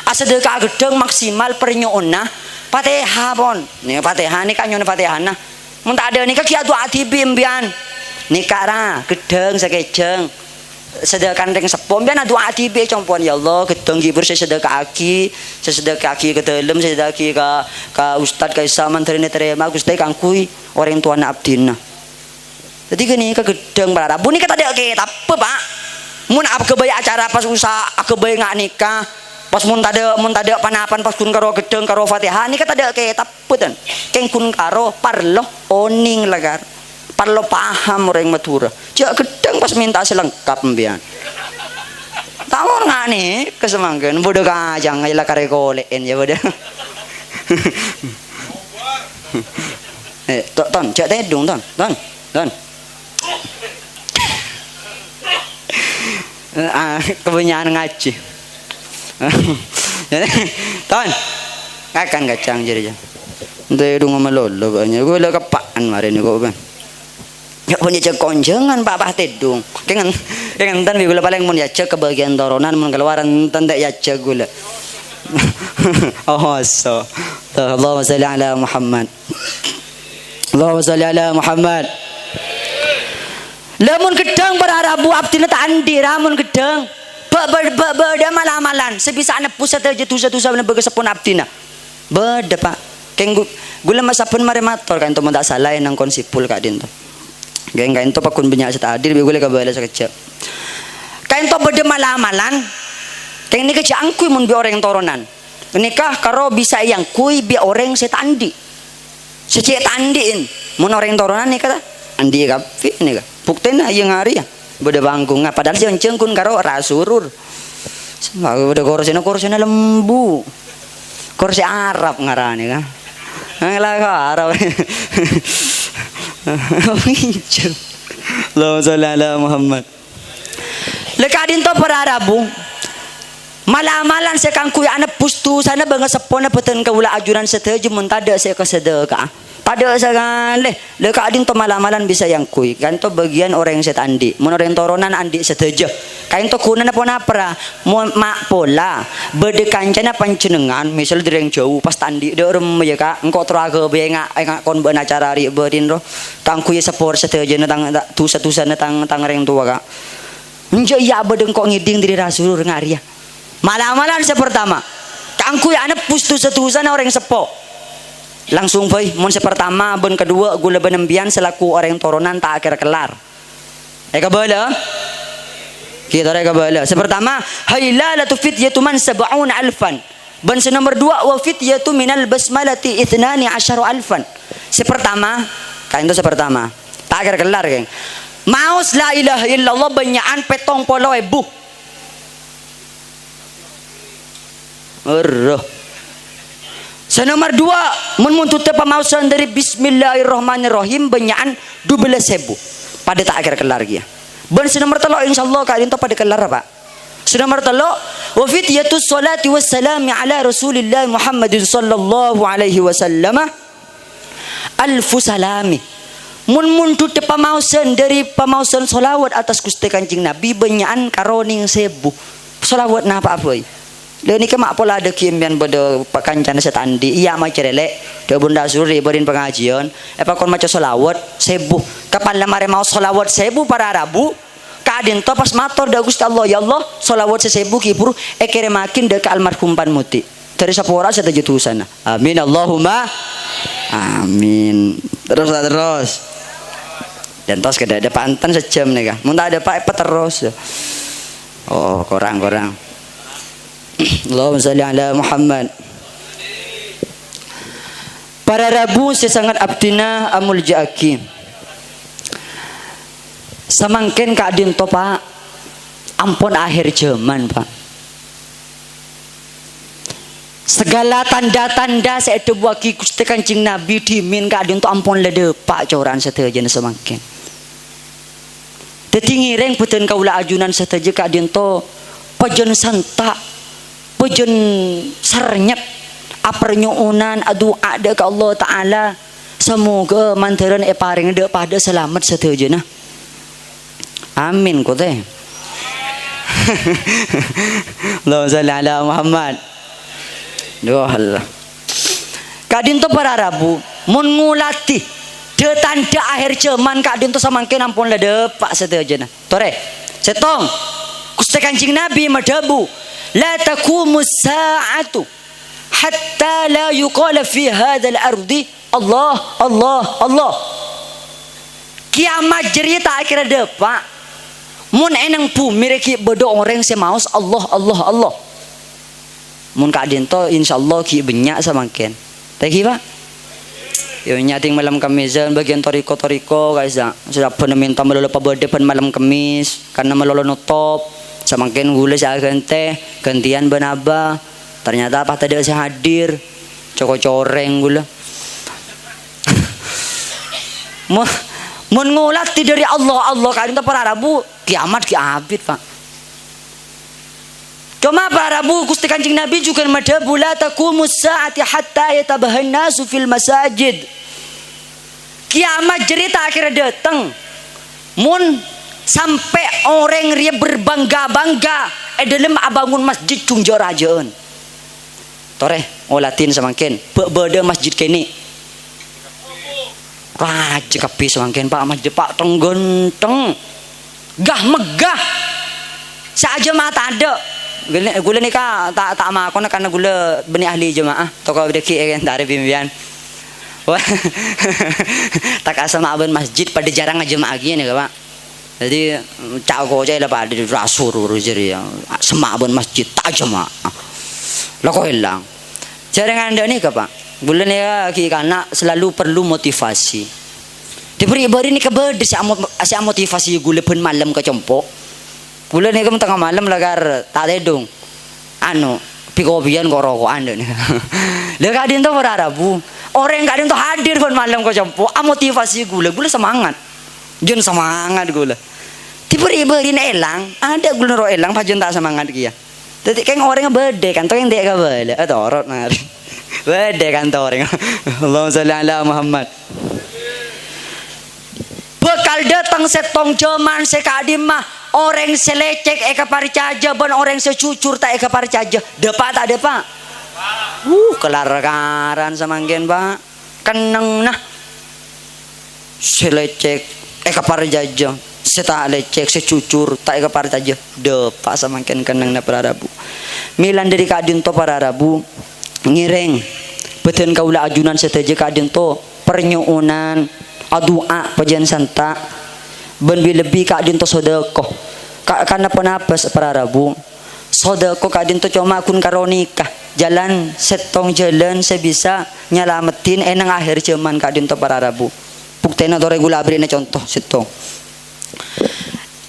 asadeka gedeng maksimal pernyona Fatihah pon nih Fatihah nih kan nyona Fatihah nah mun tak ada nih kia doa tibimbian nih kara gedeng sakejeng sedekah reng sepom biar doa tibe compon ya Allah gedeng gibur saya sedekah aki ke dalam sedekah aki ke ustad ke isaman terine terima Gusti kangkui orang tuana abdina jadi gini ke gedeng para Rabu ni kata dia ke apa pak mun apa kebaya acara pas usaha kebaya ngak nikah pas mun tada panapan pas kun karo gedeng karo Fatihah ni kata dia ke apa dan keng kun karo parlo oning lagar parlo paham orang Madura jak gedeng pas minta selengkap mbian tahu nggak nih kesemangkan bodoh kajang aja lah kare kolein ya bodoh ton jak tedung ton kebanyakan ngaji ton akan kacang jadi tedung sama lolo banyak gue lah kepaan kemarin kok kan ya punya cek konjengan pak tedung kengan tan gula paling mun ya cek ke bagian toronan mun keluaran tanda ya cek gula oh so Allahumma salli ala Muhammad lamun gedang berarabu abdina tak andi ramun gedang beda malam-malam sebisa anak pusat aja tusa begesepun abdina beda pak keng gula masapun maremator kan itu tak salah nang konsipul kak dinto geng kain to pakun banyak set adir bi gule kabala sekecap kain to bede malam-malam Kayak nikah jangkui mun bi orang toronan. Nikah karo bisa yang kui bi orang setandi. Secek tandiin. Mun orang toronan nikah ta? Andi kapi nikah. Buktena yang hari ya. Beda bangkung padahal sih cengkun karo rasurur. Beda korosena lembu. Korsi Arab ngarane kan. Ngelah Arab. Allahumma sholli ala Muhammad. Lekadin to para Arabu. Malamalan saya kangkui anak pustu sana bangga sepona peten kaula ajuran setuju mun tada saya kesedekah. Tada sekali. Lekadin to malamalan bisa yang kui. Kan to bagian orang yang saya andi. Mun orang toronan andi setuju. Kain to kunan apa napra. Mun mak pola. Bede kancana pancenengan misal dereng jauh pas tandi de urem ya ka. Engko teraga be ngak kon beuna acara ri berin ro. Tangkui sepor setuju tang tusa-tusa tang reng tua ka. Enjo iya bedeng kok ngiding diri rasul ngaria. Malam-malam sepertama. Kangkui anak pustu setusan orang sepo. Langsung boy, mun sepertama, ben kedua gula benembian selaku orang toronan tak akhir kelar. Kabala? Kita kabala. Sepertama, haylalatu fityatu man sab'un alfan. Ben nomor dua wa fityatu minal basmalati 12 alfan. Sepertama, kain itu sepertama. Tak akhir kelar, geng. Maus la ilaha illallah banyakan petong polo ebu. Senomor dua, menuntut pemausan dari Bismillahirrahmanirrahim banyakan 12.000 pada tak akhir kelar dia. Ben senomor telo insyaallah kalian to pada kelar apa? Senomor telo wa fityatu sholati wassalami ala Rasulillah Muhammadin sallallahu alaihi wasallam alfu salami. Mun tutup pemausan dari pemausan solawat atas Gusti Kanjeng Nabi banyakan karoning 1.000. Solawat napa apa? Dan ini kemak pola ada kimian pada pakancana setandi iya macam relek dia bunda suri berin pengajian apa kon macam solawat 1.000 kapan lemari mau solawat 1.000 para Arabu kadin to pas matur da Gusti Allah ya Allah solawat 1.000 kipur ekere makin dek almarhum pan muti dari sapora setuju sana amin Allahumma amin terus dan tos kada ada pantan sejam nih kah mun tak ada pak terus oh kurang Allahumma sholli ala Muhammad. Para Rabu sesangat abdina amul jaki. Samangken kadin to Pak. Ampun akhir zaman Pak. Segala tanda-tanda saedo wagi Gusti Kanjeng Nabi dimin kadin to ampun lede Pak coran setejen samangken. Dadi ngireng beten kaula ajunan seteje kadin to pajen santak pujen sernyep apernyuunan doa de ke Allah Ta'ala semoga mantaran paring de pada selamat setuju amin ko teh Allahumma sholli ala Muhammad doa Allah kadin to para Arabu mun ngulati de tanda akhir zaman kadin to samangke ampun lede pak setuju tore setong Gusti Kanjeng Nabi madabu la taqumu as-sa'atu hatta la yuqala fi hadzal ardi Allah Allah Allah. Kiamat cerita akhir depa mun enang bumi reki bodo orang semaus Allah Allah Allah. Mun kadin to insyaallah ki benyak samangken. Teh Pak. Yo nyating malam Kamisan bagian toriko guys ya. Sudah pernah minta melolo pabodepan malam Kamis karena melolo nutop. Semakin gula saya gantian benaba ternyata apa tadi saya hadir coreng gula mun ngulati dari Allah kan itu para Arabu kiamat kiabit Pak cuma para Arabu Gusti Kanjeng Nabi juga madabu la taqumus saati hatta yatabahan nasu fil masajid kiamat cerita akhirnya datang mun sampai orang ria berbangga-bangga dalam abangun masjid cungjo rajaan tore ngolatin semakin beda masjid kini raja kapi semakin Pak masjid Pak tenggenteng gah megah saja mata ada gula ni ka tak makon karena gula benih ahli jemaah toko deki kan dari bimbian tak asal maben masjid pada jarang ngajemaah gini Pak Jadi cak ko cai lah pada rasur jadi semak pun masjid tak jemaah. Lah kok hilang. Jaringan anda ni apa? Bulan ya karena selalu perlu motivasi. Diberi ni kebeda si motivasi gula pun malam ke compok. Bulan ni kamu tengah malam lagar tak dedung. Anu pikopian kok rokokan nih. Lah kadin tu berarabu. Orang kadin tu hadir pun malam ke compok. Motivasi gula semangat. Jun semangat gula. Diberi elang, ada gula ro elang pajen tak semangat kia. Jadi kan orangnya beda kan, tu yang dia kabel, atau orang nari. Beda kan tu orang. Allahumma sholli ala Muhammad. Bekal datang setong jaman sekadim mah orang selecek eka paricaja ban orang secucur tak eka paricaja. Depa tak depa. Kelar-karan samanggen Pak. Keneng nah. Selecek eka paricaja. Seta lecek secucur tak eka paricaja. Depa samangken keneng na para Rabu. Milan dari kadin to para Rabu ngireng. Beten kaula ajunan seteje kadin to pernyuunan adua pajan santa ben lebih kadin to sedekah karena penapas para Rabu sedekah kadin to cuma kun karonika jalan setong jalan sebisa nyelamatin enang akhir zaman kadin to para Rabu buktena to regula beri contoh setong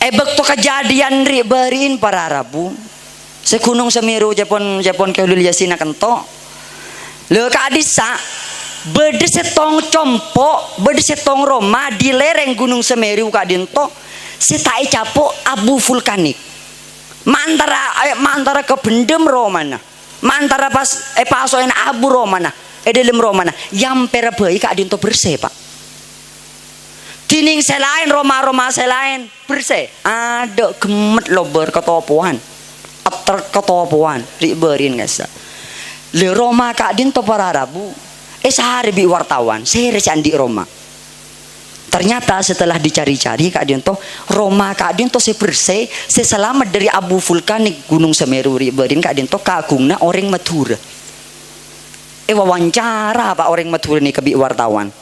ebek to kejadian ri berin para Rabu segunung Semeru Japon keulil yasin akan to le kadisa bede setong compo bede setong Roma di lereng gunung Semeru kadinto setai capo abu vulkanik mantara kebendem Romana mantara pasoen abu Romana dalam Romana yang perabei kadinto bersih Pak tining selain Roma selain bersih ada gemet lober ketopuan ater ketopuan riberin ngasa le Roma kadinto para Rabu sehari bi wartawan sehari andi Roma ternyata setelah dicari-cari Kak Dinto Roma Kak Dinto bersih selamat dari abu vulkanik gunung Semeru riberin Kak Dinto kagungna orang Madura wawancara Pak orang Madura nih kebi wartawan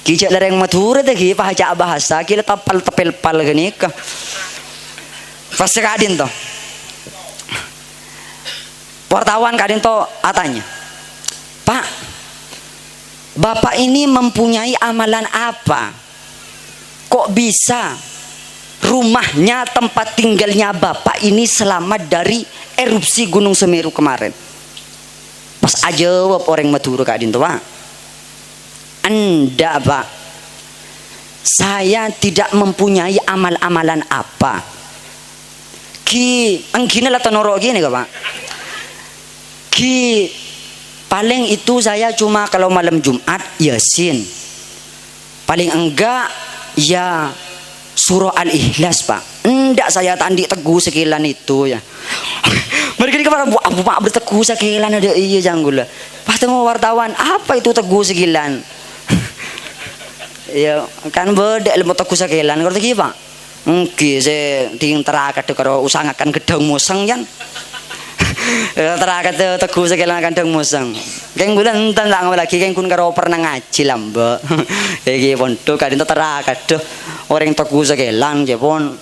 kijak lereng Madura tadi pahaja bahasa kita tapal tepel-pal gini ke pas Kak Dinto wartawan Kak Dinto atanya Pak Bapak ini mempunyai amalan apa? Kok bisa rumahnya tempat tinggalnya Bapak ini selamat dari erupsi Gunung Semeru kemarin? Pas aja jawab orang Madura Kak Dinto Pak. Anda Pak, saya tidak mempunyai amal-amalan apa. Anggina lah tonoro gini Pak. Paling itu saya cuma kalau malam Jumat Yasin. Paling enggak ya surah Al-Ikhlas Pak. Enggak saya tandi teguh sekilan itu ya. Mereka ini kepada Abu Pak berteguh sekilan ada iya janggula. Pas temu wartawan apa itu teguh sekilan? Ya kan beda ilmu teguh sekilan ngerti ki Pak. Mungkin saya ting terakat kalau usangakan gedang museng kan. Terakat teguh sekilan kandang musang. Keng bulan entan lang lagi keng kun karo pernah ngaji lamba. Iki pondok kadin terakat orang teguh sekilan Jepon.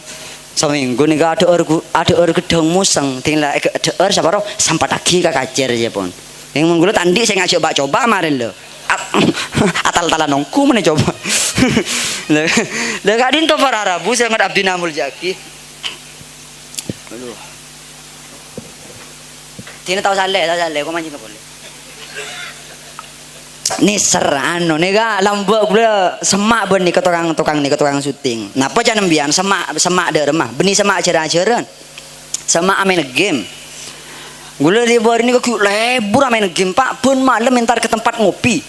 Seminggu nih ada gedang musang. Tinggal ada siapa roh sampai lagi ke kacer Jepon. Yang menggula tadi saya ngajak coba kemarin lo. Atal-talan nongku mana coba. Lah kadin to para Rabu saya ngat Abdi Namul Jaki. Aduh. Tidak tahu saleh, kau mancing boleh. Ni serano, ni ga lambak gula semak ben ni ke tukang syuting. Napa jangan bian semak de remah, benih semak acara-acara. Semak main game. Gula di bawah ni ke lebur main game Pak, pun malam mentar ke tempat ngopi.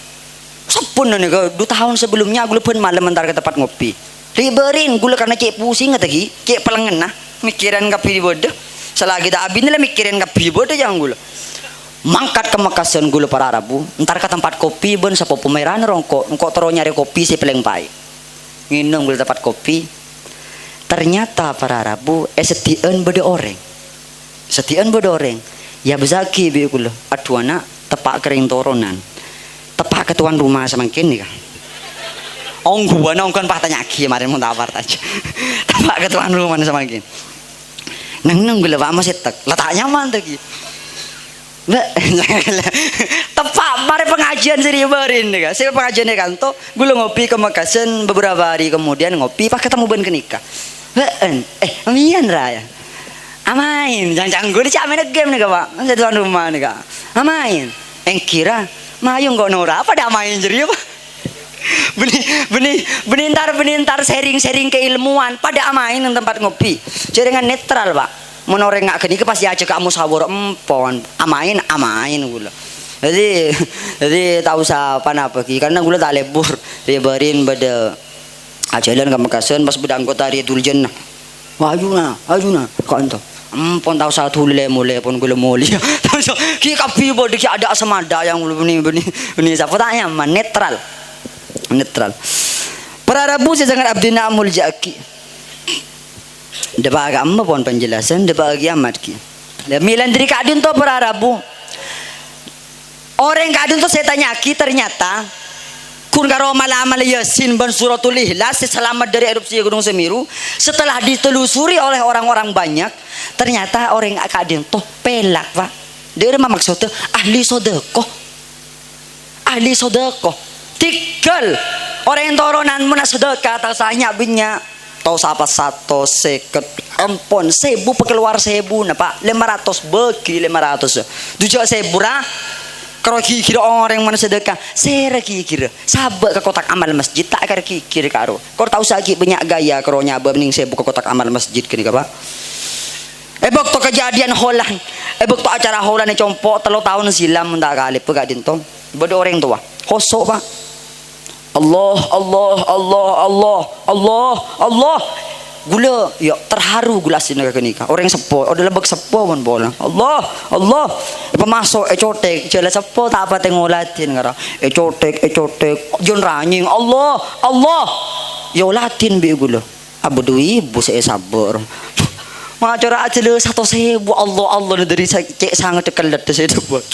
Sepun ni ke 2 tahun sebelumnya gula pun malam mentar ke tempat ngopi. Riberin gula karena cek pusing lagi, cek pelengen nah, mikiran kapi di bodoh. Selagi tak abis ni lah mikirin kapi bodoh jangan gula. Mangkat ke Makassar gula para Arabu, ntar ke tempat kopi ben sapo pemeran rongkok, engkau terus nyari kopi si peleng pai. Nginum gula tempat kopi. Ternyata para Arabu setian beda orang. Ya bezaki bi gula. Aduana tepak kering toronan. Tepak ketuan rumah semakin ni kan. gua nongkon patanya ki kemarin mau tapar aja. Tapak ketuan rumah sama gini. Nang gula pak masih tek. Letaknya mana ki? Tepat mari pengajian sih barin deh. Saya pengajian di kantor. Gula ngopi ke Makassar beberapa hari kemudian ngopi pas ketemu ben kenikah. Mian raya. Amain, jangan gue dicak main game nih pak. Saya tuan rumah nih kak. Amain. Kira mayung kok Nora pada main jadi apa? Benintar sharing keilmuan pada main di tempat ngopi. Jaringan netral pak. Menoreng nggak kenika pasti aja kamu sahur empon. Amain gula. Jadi tahu siapa apa ki karena gula tak lebur lebarin pada ajalan ke Makassar pas beda anggota Riyadul Jannah. Wah ajuna kau entah. Pon tahu satu mulai pon gula moli. Tahu so ki kapi bod ki ada semada yang beni siapa tanya man netral. Para Rabu saya sangat abdina amul jaki. Depa agama pon penjelasan depa kiamat ki. Milan dari kadin to para Rabu. Orang kadin to saya tanya ki ternyata kun karo malam Yasin ban suratul Ikhlas selamat dari erupsi Gunung Semeru setelah ditelusuri oleh orang-orang banyak ternyata orang kadin toh pelak pak dia maksudnya ahli sedekah tinggal orang yang toronan muna sedekah tasanya binya tau siapa 150 ampun 1000 pekeluar 1000 nah pak 500 bagi 500 tujuh 1000 kalau kira orang yang mana sedekah, saya kira sahabat ke kotak amal masjid tak akan kira karo. Kau tahu sakit banyak gaya kalau nyabab ning saya buka kotak amal masjid kini apa? Bok to kejadian Holland, bok to acara Holland yang compok 3 tahun silam tak kali pegak dintong. Bodoh orang tua, kosok pak. Allah. Gula ya terharu gula sini ke nikah orang sepo udah lebek sepo pun bola Allah pemasok cotek jelas sepo tak apa tengolatin ngara cotek jon ranying Allah yo latin bi gula abu dui bu saya sabar ma cara aja le 100.000 Allah dari cek sangat dekelet saya tu buat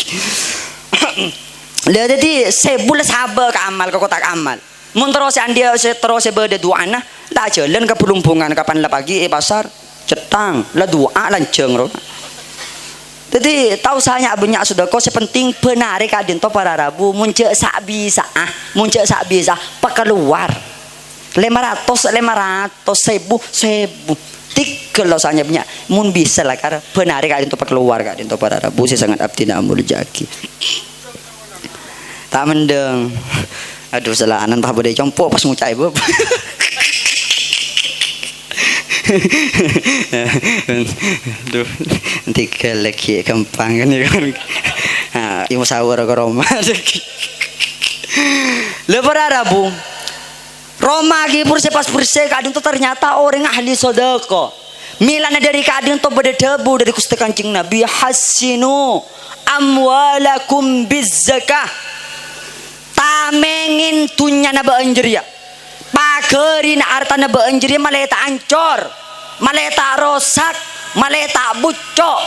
le jadi sebulan sabar ke amal ke kotak amal mun terus dia terus berde doa nah tak jalan ke pelumpungan kapan lah pagi pasar cetang lah doa lanceng roh. Jadi tahu saya banyak sudah kau sepenting benar kadin to para Rabu muncul sak bisa pekeluar 500 1000 tik kalau saya banyak mun bisa lah karena benar kadin to pekeluar kadin to para Rabu saya sangat abdina amul jaki tak mendeng aduh salah anan pak bodai compok pas ngucai beb aduh nanti ke lagi gampang kan ya ibu sahur ke Roma lebar Rabu Roma lagi bersih kadin tuh ternyata orang ahli sodako milana dari kadin tuh berdebu dari Gusti Kanjeng Nabi hasinu amwalakum bizzakah tamengin tunya na beanjeria pagerin artana beanjeria maleta ancor maleta rosak maleta bucok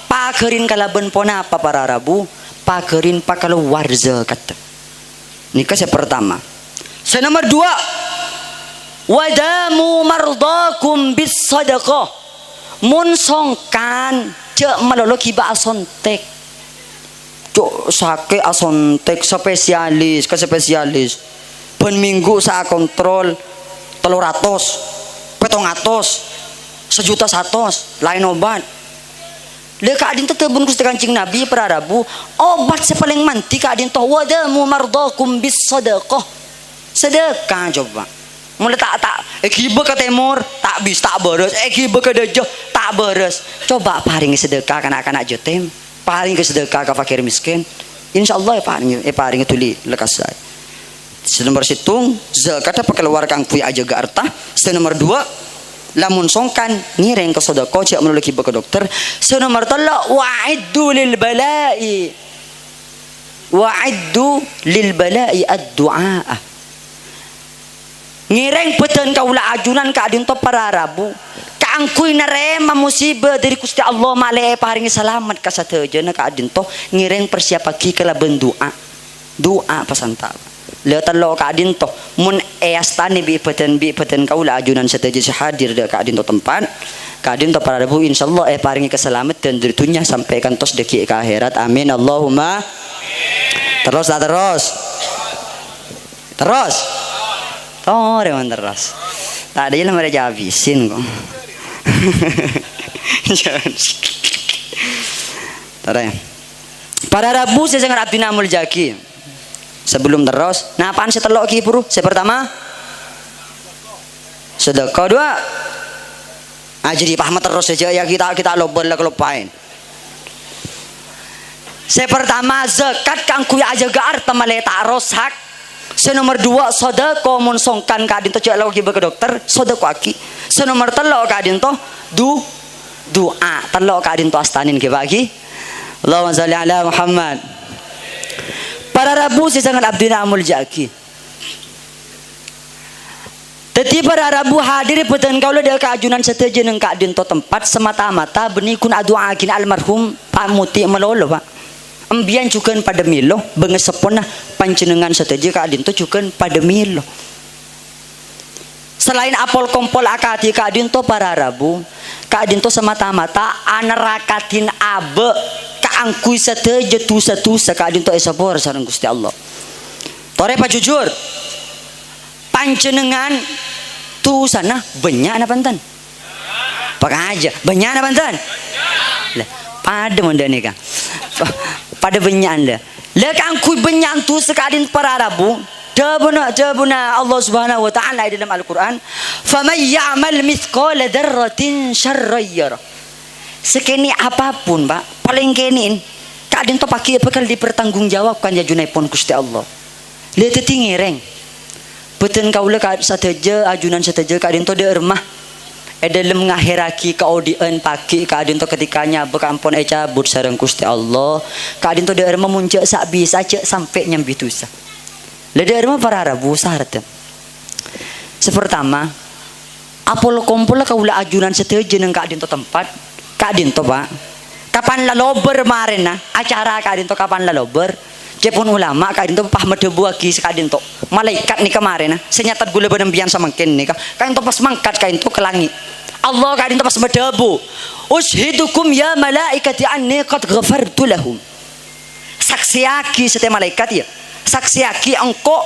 pagerin kalaban pona apa para Rabu pagerin pakaluar zakat nikah yang pertama nomor 2 wadamu mardakum bis sadaqah mun songkan cek maloloki ba asontek sakit asontek spesialis ben minggu saya kontrol 300 1.100 lain obat le kadin teh tebun Gusti Kanjeng Nabi para Rabu obat sepaling manti kadin toh wadamu mardakum bis sadaqah sedekah coba mulai tak gibe ke timur tak bis tak beres gibe ke dejo tak beres coba paringi sedekah kanak-kanak jotem paling ke sedekah ke fakir miskin insyaallah paling tuli lekas saya nomor situng zakat apa keluarkan kui aja ga arta nomor 2 lamun songkan ngireng ke sedekah cek menuluki ke dokter nomor 3 wa'iddu lil bala'i ad-du'a ngireng beten kaula ajunan ka adin to para Rabu angkuy narema musibah dari Gusti Allah malay paring selamat ka satejeuna ka adin to ngireng persiapagi kalaban doa pasantala le telo ka adin to mun astani bi peten kaula ajunan seteje hadir de ka adin to tempat ka adin to para rebu insyaallah paringi keselamatan dari dunia sampai kantos deki ke akhirat amin Allahumma terus rewan terus tak ada yang mereka habisin kok para Rabu saya sangat abdi namul jaki sebelum terus nah apaan saya telok ki buru saya pertama sedekah dua jadi paham terus saja ya kita lobar lah kelupain saya pertama zakat kang kuya aja gar tamale taros hak saya nomor dua sedekah mun songkan kadin to cek lagi ke dokter sedekah aki saya nomor telok kadin to doa telok kadin to astanin ke bagi Allahumma shalli ala Muhammad. Para Rabu saya sangat abdi namul jaki. Teti para Rabu hadir peten kaulah dia keajunan seteje neng kadin to tempat semata-mata benikun adua akin almarhum Pak Muti melolo Pak. Embian cukan pada milo bengesepona pancenengan seteje kadin to cukan pada milo. Selain apol kompol akati kadin to para Rabu kadin to semata-mata anerakatin abe angkui seteje tu kadin to esapor sareng Gusti Allah. Tore pa jujur. Pancenengan tu sana banyak na pantan. Pakai aja banyak na pantan. Lah pada menda ni ka. Pada banyak anda. Lah angkui banyak tu sekadin para Arabu. Jabuna Allah Subhanahu wa taala dalam Al-Qur'an, "Faman ya'mal mithqala dzarratin syarran yarah." Sekini apapun Pak paling kenin kadin to pakai bakal dipertanggungjawabkan ya junaipun Gusti Allah lihat tinggi reng beten kaula ka sateje ajunan sateje kadin to de remah dalam ngahiraki ka audien pagi kadin to ketikanya bekampun cabut sareng Gusti Allah kadin to de remah muncak sak bisa cek sampai nyambi tusa le de remah para Rabu sarta sepertama apol kompol kaula ajunan sateje nang kadin to tempat kadin to Pak kapan lalober kemarin na acara kadin to kapan lalober cepun ulama kadin to paham debu lagi sekadin to malaikat nih kemarin na senyatat gula benembian samangkin nih kadin to pas mangkat kadin to ke langit Allah kadin to pas medebu ushidukum ya malaikati anni qad ghafartu lahum saksiaki setiap malaikat ya saksiaki engko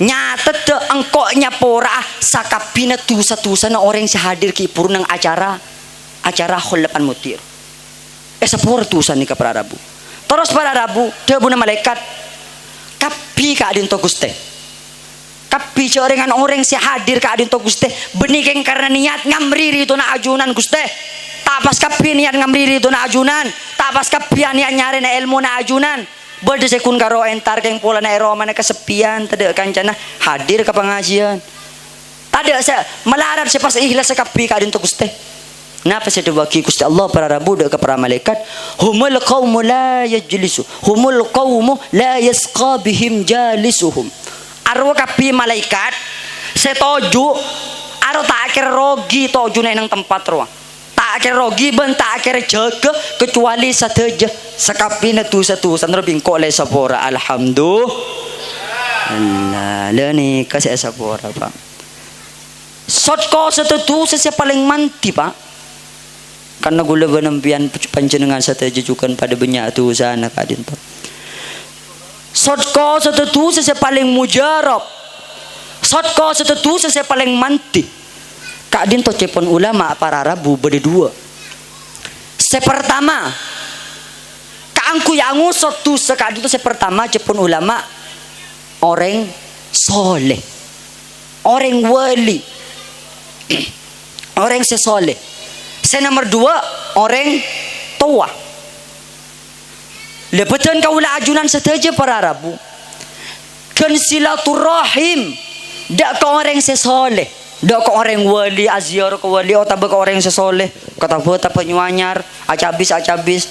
nyatet engko nyapora sakapina tusa-tusa na orang sehadir ki purnang acara khulapan mutir sepur tusan ni ka para Rabu terus para Rabu debu na malaikat kapi ka adin to Guste kapi corengan orang si hadir ka adin to Guste benikeng karena niat ngamriri to na ajunan Guste tapas kapi niat ngamriri to na ajunan tapas kapi niat nyari na ilmu na ajunan berde sekun karo entar keng pola na eroma na kesepian tade kancana hadir ka pengajian tade saya melarat saya pas ikhlas kapi ka adin to Guste. Napa saya dibagi Gusti Allah para Rabu ke para malaikat humul qaumu la yajlisu humul qaumu la yasqa bihim jalisuhum arwa kapi malaikat setoju aro tak akhir rogi toju nang tempat roa tak akhir rogi ben tak akhir jaga kecuali sateja sakapina tu satu sanro bingko le sapora alhamdulillah leni kasih sapora Pak sotko setetu sesya paling manti Pak karena gula benempian panjenengan sateje jukan pada banyak tu sana kadin to sotko setetu sesya paling mujarab sotko setetu sesya paling manti kadin to cepon ulama para Rabu berdua sepertama kaangku yang ngusot tu sekadin to sepertama cepon ulama orang soleh orang wali orang sesoleh. Saya nomor dua orang tua. Lepetan kaulah ajunan sateje para Rabu. Kan silaturahim dak ke orang sesoleh, dak ke orang wali aziar ke wali atau ke orang sesoleh. Kata beta penyuanyar acabis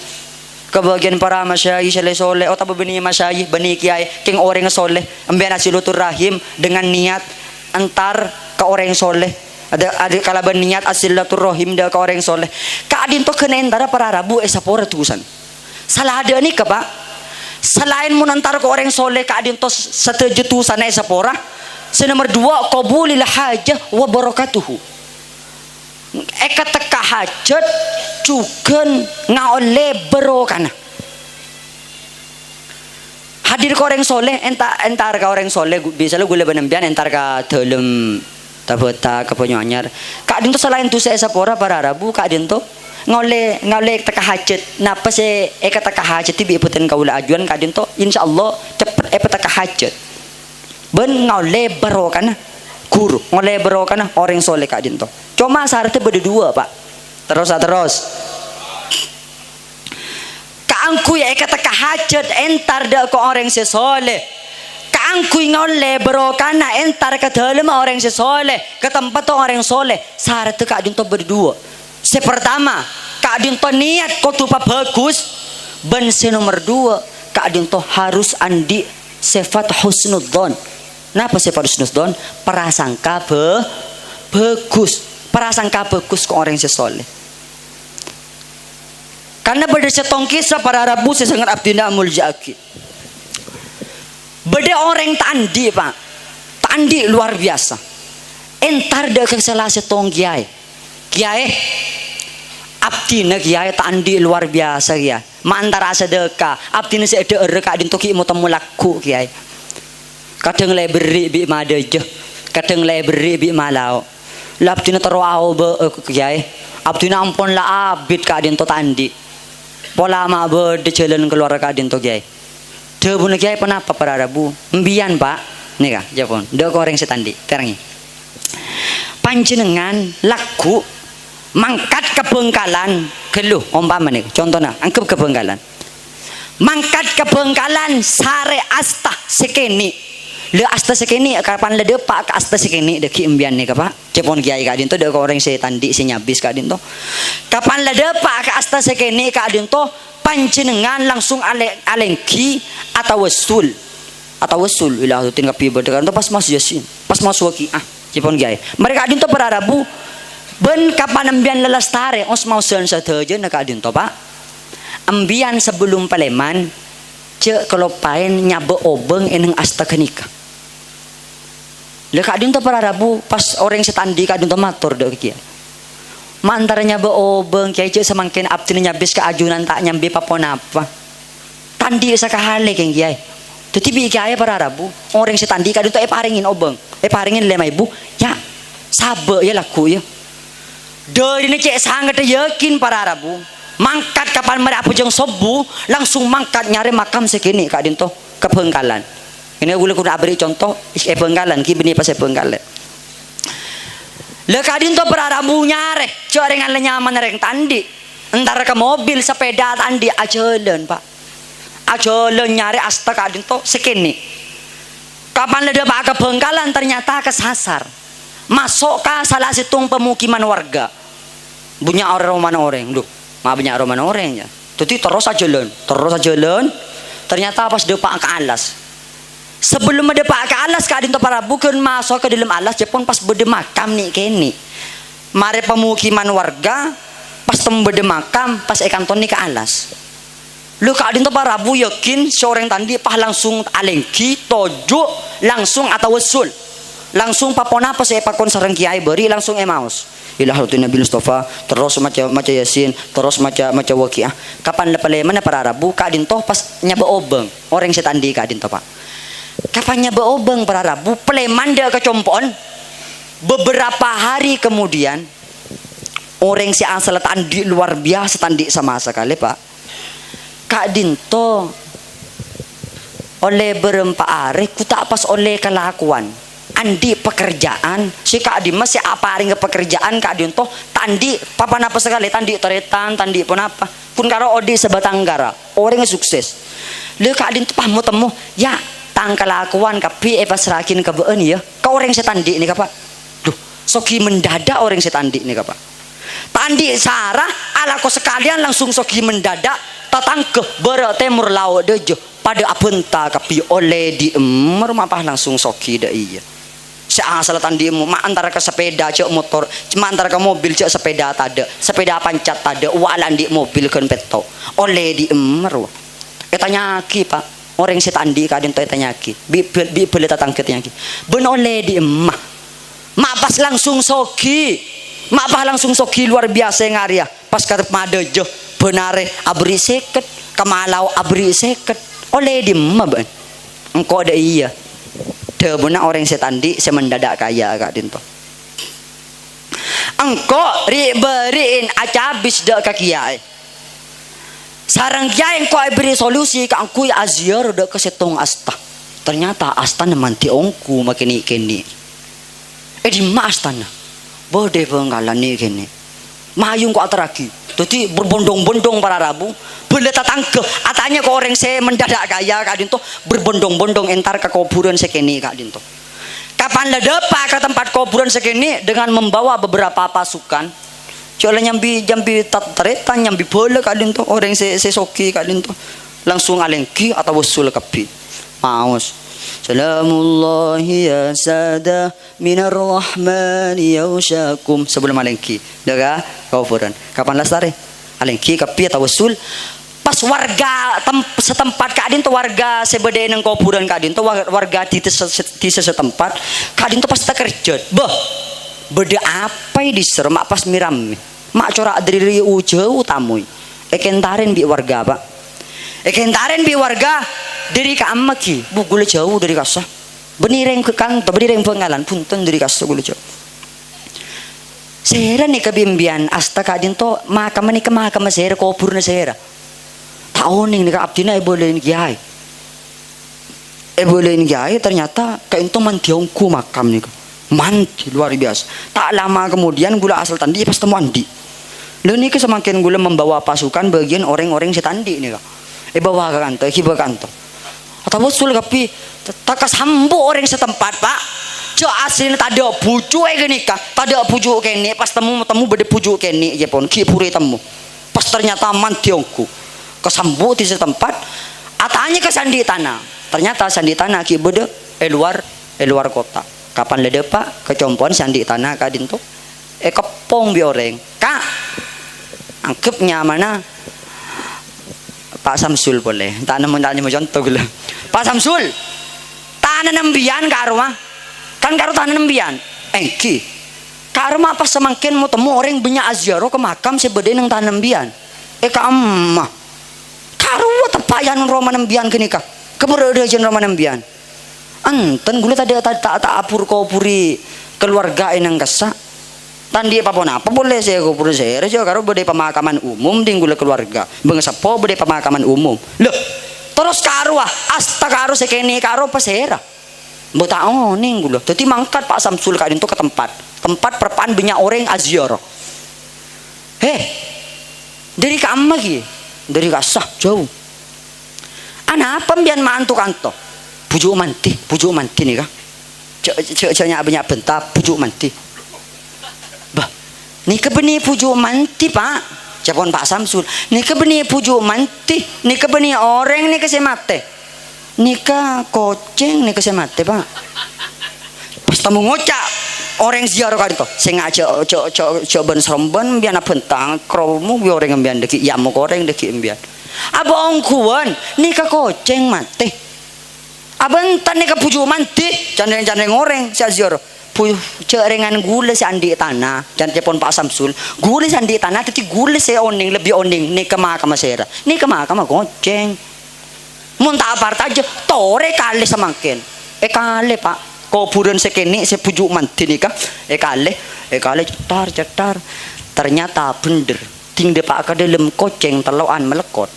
ke bagian para masyayikh soleh atau beni masyayikh beni kiai king orang soleh ambian silaturahim dengan niat antar ke orang soleh. Ada kalaban niat asilaturrahim da ka orang soleh kadin to kena entara para Rabu sapora tusan salah ada ni ka Pak Selain menantar ke orang soleh keadaan to setuju tu sana sepora. Nomor 2 qabulil hajah wa barakatuhu. Eka teka hajat juga ngaole berokana. Hadir ke orang soleh entar ke orang soleh bisa lu gule benembian entar ke dalam tabeta ke penyanyar. Keadaan to selain tu saya sepora para Arabu keadaan to ngole teka hajat. Napa se eka teka hajat tibi iputen kaula ajuan keadaan to insyaallah cepet teka hajat. Ben ngole berokana guru ngole berokana orang soleh keadaan to. Cuma syaratnya berdua Pak. Terus. Kaangku ya kata hajat entar dak ke orang sesoleh. Kaangku ngole berokana entar ke dalam orang sesoleh ke tempat orang soleh. Syaratnya keadaan to berdua. Pertama keadaan to niat kau tupa bagus. Ben nomor 2 keadaan to harus andi sifat husnudzon. Napa sifat husnudzon? Prasangka bagus. Prasangka bagus ke orang sesoleh. Karena berdasarkan kisah para Arabu sesangat abdina muljaki. Beda orang tandi Pak. Tandi luar biasa. Entar dah kesalah setong kiai. Kiai abdina kiai tandi luar biasa ya. Mantara sedekah. Abdina seede ereka din toki mu temu laku kiai. Kadang le beri bi madejeh. Kadang le beri bi malau. Labdina terwau be kiai. Abdina ampun la abid kadin to tandi. Pola ma de jalan keluar kadin to kiai. De bun kiai penapa para Arabu? Mbian Pak. Nika Japon. De goreng setandi. Terangi. Panjenengan laku mangkat ke Bengkalan geluh umpama nih. Contohnya angkep ke Bengkalan. Mangkat ke Bengkalan sare asta sekeni. Le asta sekeni kapan le depak ke asta sekeni deki embian nih Pak. Cepon kiai kadin to de goreng setandi si nyabis kadin to. Kapan le depak ke asta sekeni kadin to panjenengan langsung alengki atau wasul ilah tu tinggal pi berdekat to pas mas yasin pas mas waki cepon kiai. Mereka kadin to para Arabu ben kapan embian lelastare os mau sen sadeje na kadin to Pak. Embian sebelum Paleman cek kelopain nyabe obeng eneng asta kenika. Le kadin to para Arabu pas orang setandi kadin to matur dek kiai. Mantaranya be obeng kiai cek semangkin abdine nyabis ke ajunan tak nyambi papon apa. Tandi sakahale keng kiai. Tetapi kiai para Arabu orang setandi kadin to paringin obeng. Paringin 5.000 ya sabe ya laku ya. Dari ini cek sangat yakin para Arabu. Mangkat kapan mereka pujang sobu langsung mangkat nyari makam segini kadin to ke Bengkalan. Ini boleh kuda beri contoh Bengkalan ki bini pas Bengkalan. Le kadin to para Arabu nyare corengan le nyaman reng tandi. Entar ke mobil sepeda tandi ajalan Pak. Ajalan nyari asta kadin to segini. Kapan le pak ke Bengkalan ternyata kesasar. Masuk ke salah situng pemukiman warga. Punya orang loh. Banyak orang ya. Jadi terus aja jalan. Ternyata pas depak ke alas. Sebelum depak ke alas kadin to para bukan masuk ke dalam alas Jepun pas bede makam nih kene. Mare pemukiman warga pas temu bede makam pas ekantoni ke alas. Lu kadin to para bu yakin seorang tandi pas langsung alengki tojo langsung atau wesul. Langsung papona pas pakon sareng kiai beri langsung emaus. Ilah rutin Nabi Mustafa terus maca Yasin terus maca Waqiah. Kapan lepale-mana para Arabu kadin toh pas nyaba obeng orang setandi kadin toh Pak. Kapan nyaba obeng para Arabu peleman dia kecompon. Beberapa hari kemudian orang si asal tandi luar biasa tandi sama sekali Pak. Kadin toh oleh berempat hari ku tak pas oleh kelakuan. Andi pekerjaan si Kak Adi masih apa ring pekerjaan Kak Adi toh tandi papan apa sekali tandi teretan tandi pun apa pun karo odi sebatang gara orang sukses le Kak Adi pahmu temu ya tang kelakuan kapi pas rakin ke beun ya kau orang setandi ini Pak duh soki mendadak orang setandi ini Pak tandi sarah ala ko sekalian langsung soki mendadak tatang ke timur laut dejo pada apenta kapi oleh di rumah langsung soki dah iya. Asal tandimu antara ke sepeda cek motor antara ke mobil cek sepeda tada sepeda pancat tada walan di mobil kan peto oleh di emer tanya ki Pak orang setan di kadin toy tanyaki bi boleh tatangket nyaki ben oleh di emah mak pas langsung sogi luar biasa ngaria pas karep madejo benare abri seket kamalau abri seket oleh di emah ben engko ada iya de beuna orang setan di semendadak kaya kadin to engko ri beriin acabis dek ka kiai sarang kiai engko beri solusi ka engko aziar dek ke setong asta ternyata astana manti ongku makini kini di ma astana bode penggalani kini mayung ko atragi dadi berbondong-bondong para rabu boleh tatangke atanya ko orang se mendadak kaya kadin to berbondong-bondong entar ke kuburan sekini kadin to kapan ledepa ke tempat kuburan segini dengan membawa beberapa pasukan coba jambi taretan nyambi bola kadin to orang sesoki kadin to langsung alengki atau usul kapi maus salamullahi ya sada minar rahmani yausyakum sebelum alengki daga kuburan kapan lastare alengki kapi atau usul pas warga setempat kadin tuh warga sebede nang kuburan kadin tuh warga di setempat kadin tuh pas terkejut beda apa di sermak pas miram mak corak dari jauh tamu ekentaren bi warga pak ekentaren bi warga dari ka amaki bu gule jauh dari kasah benireng ke kantor benireng pengalan punten dari kasah gule jauh sehera nih kebimbian asta kadin tuh makam nih ke makam sehera kuburna sehera tahun ini abdina bolehin kiai bolehin kiai ternyata keintu mantiongku makam nih manti luar biasa tak lama kemudian gula asal tandi pas temu andi lalu nih semakin gula membawa pasukan bagian orang-orang setandi nih bawa ke kantor hiba kantor atau usul tapi takas hambu orang setempat pak jo aslinya tak ada bujuk gini kah tak ada bujuk kene pas temu beda bujuk kene ya pun kipuri temu pas ternyata mantiongku kesambu di setempat atanya ke sandi tanah ternyata sandi tanah ki bede luar kota kapan lede pak kecompon sandi tanah kadin tuh kepong bi orang kak angkepnya mana Pak Samsul boleh tak nemu contoh gula Pak Samsul tanah nembian karma kan karo tanah nembian ki karma pas semakin mau temu orang banyak aziaro ke makam sebede nang tanah nembian kamah karuwa tepayan Roma nembian kini kah keberadaan Roma nembian anten gula tadi tak apur puri keluarga enang kasa tandi apa boleh saya kupur saya rejo karo bede pemakaman umum tinggula keluarga bengesapo bede pemakaman umum loh terus karuwa asta karo sekene karo pasera mbok tak oning gula dadi mangkat Pak Samsul kadin to ke tempat perpan banyak orang aziarah dari kamma ki dari kasah jauh anak pembian mantu kanto bujuk manti nih kah ceknya banyak bentar bujuk manti bah nih kebeni bujuk manti pak capon Pak Samsul nih kebeni bujuk manti nih kebeni orang nih kesemate nika koceng nih kesemate pak pas tamu ngocak orang ziarah kan to sing aja ben seremben biar bentang kromu bi orang embian deki ya mau goreng deki embian abang kuan nika koceng mate abang tan nika puju mati candeng goreng si ziarah cerengan gula si andi tanah dan telepon Pak Samsul gula si andi tanah tapi gula si oning lebih oning nika makam sera nika makam koceng muntah aparta aja tore kali semakin kali pak kuburan sekene sepujuk manti nikah kale cetar ternyata bener ting depak ke dalam koceng teloan melekot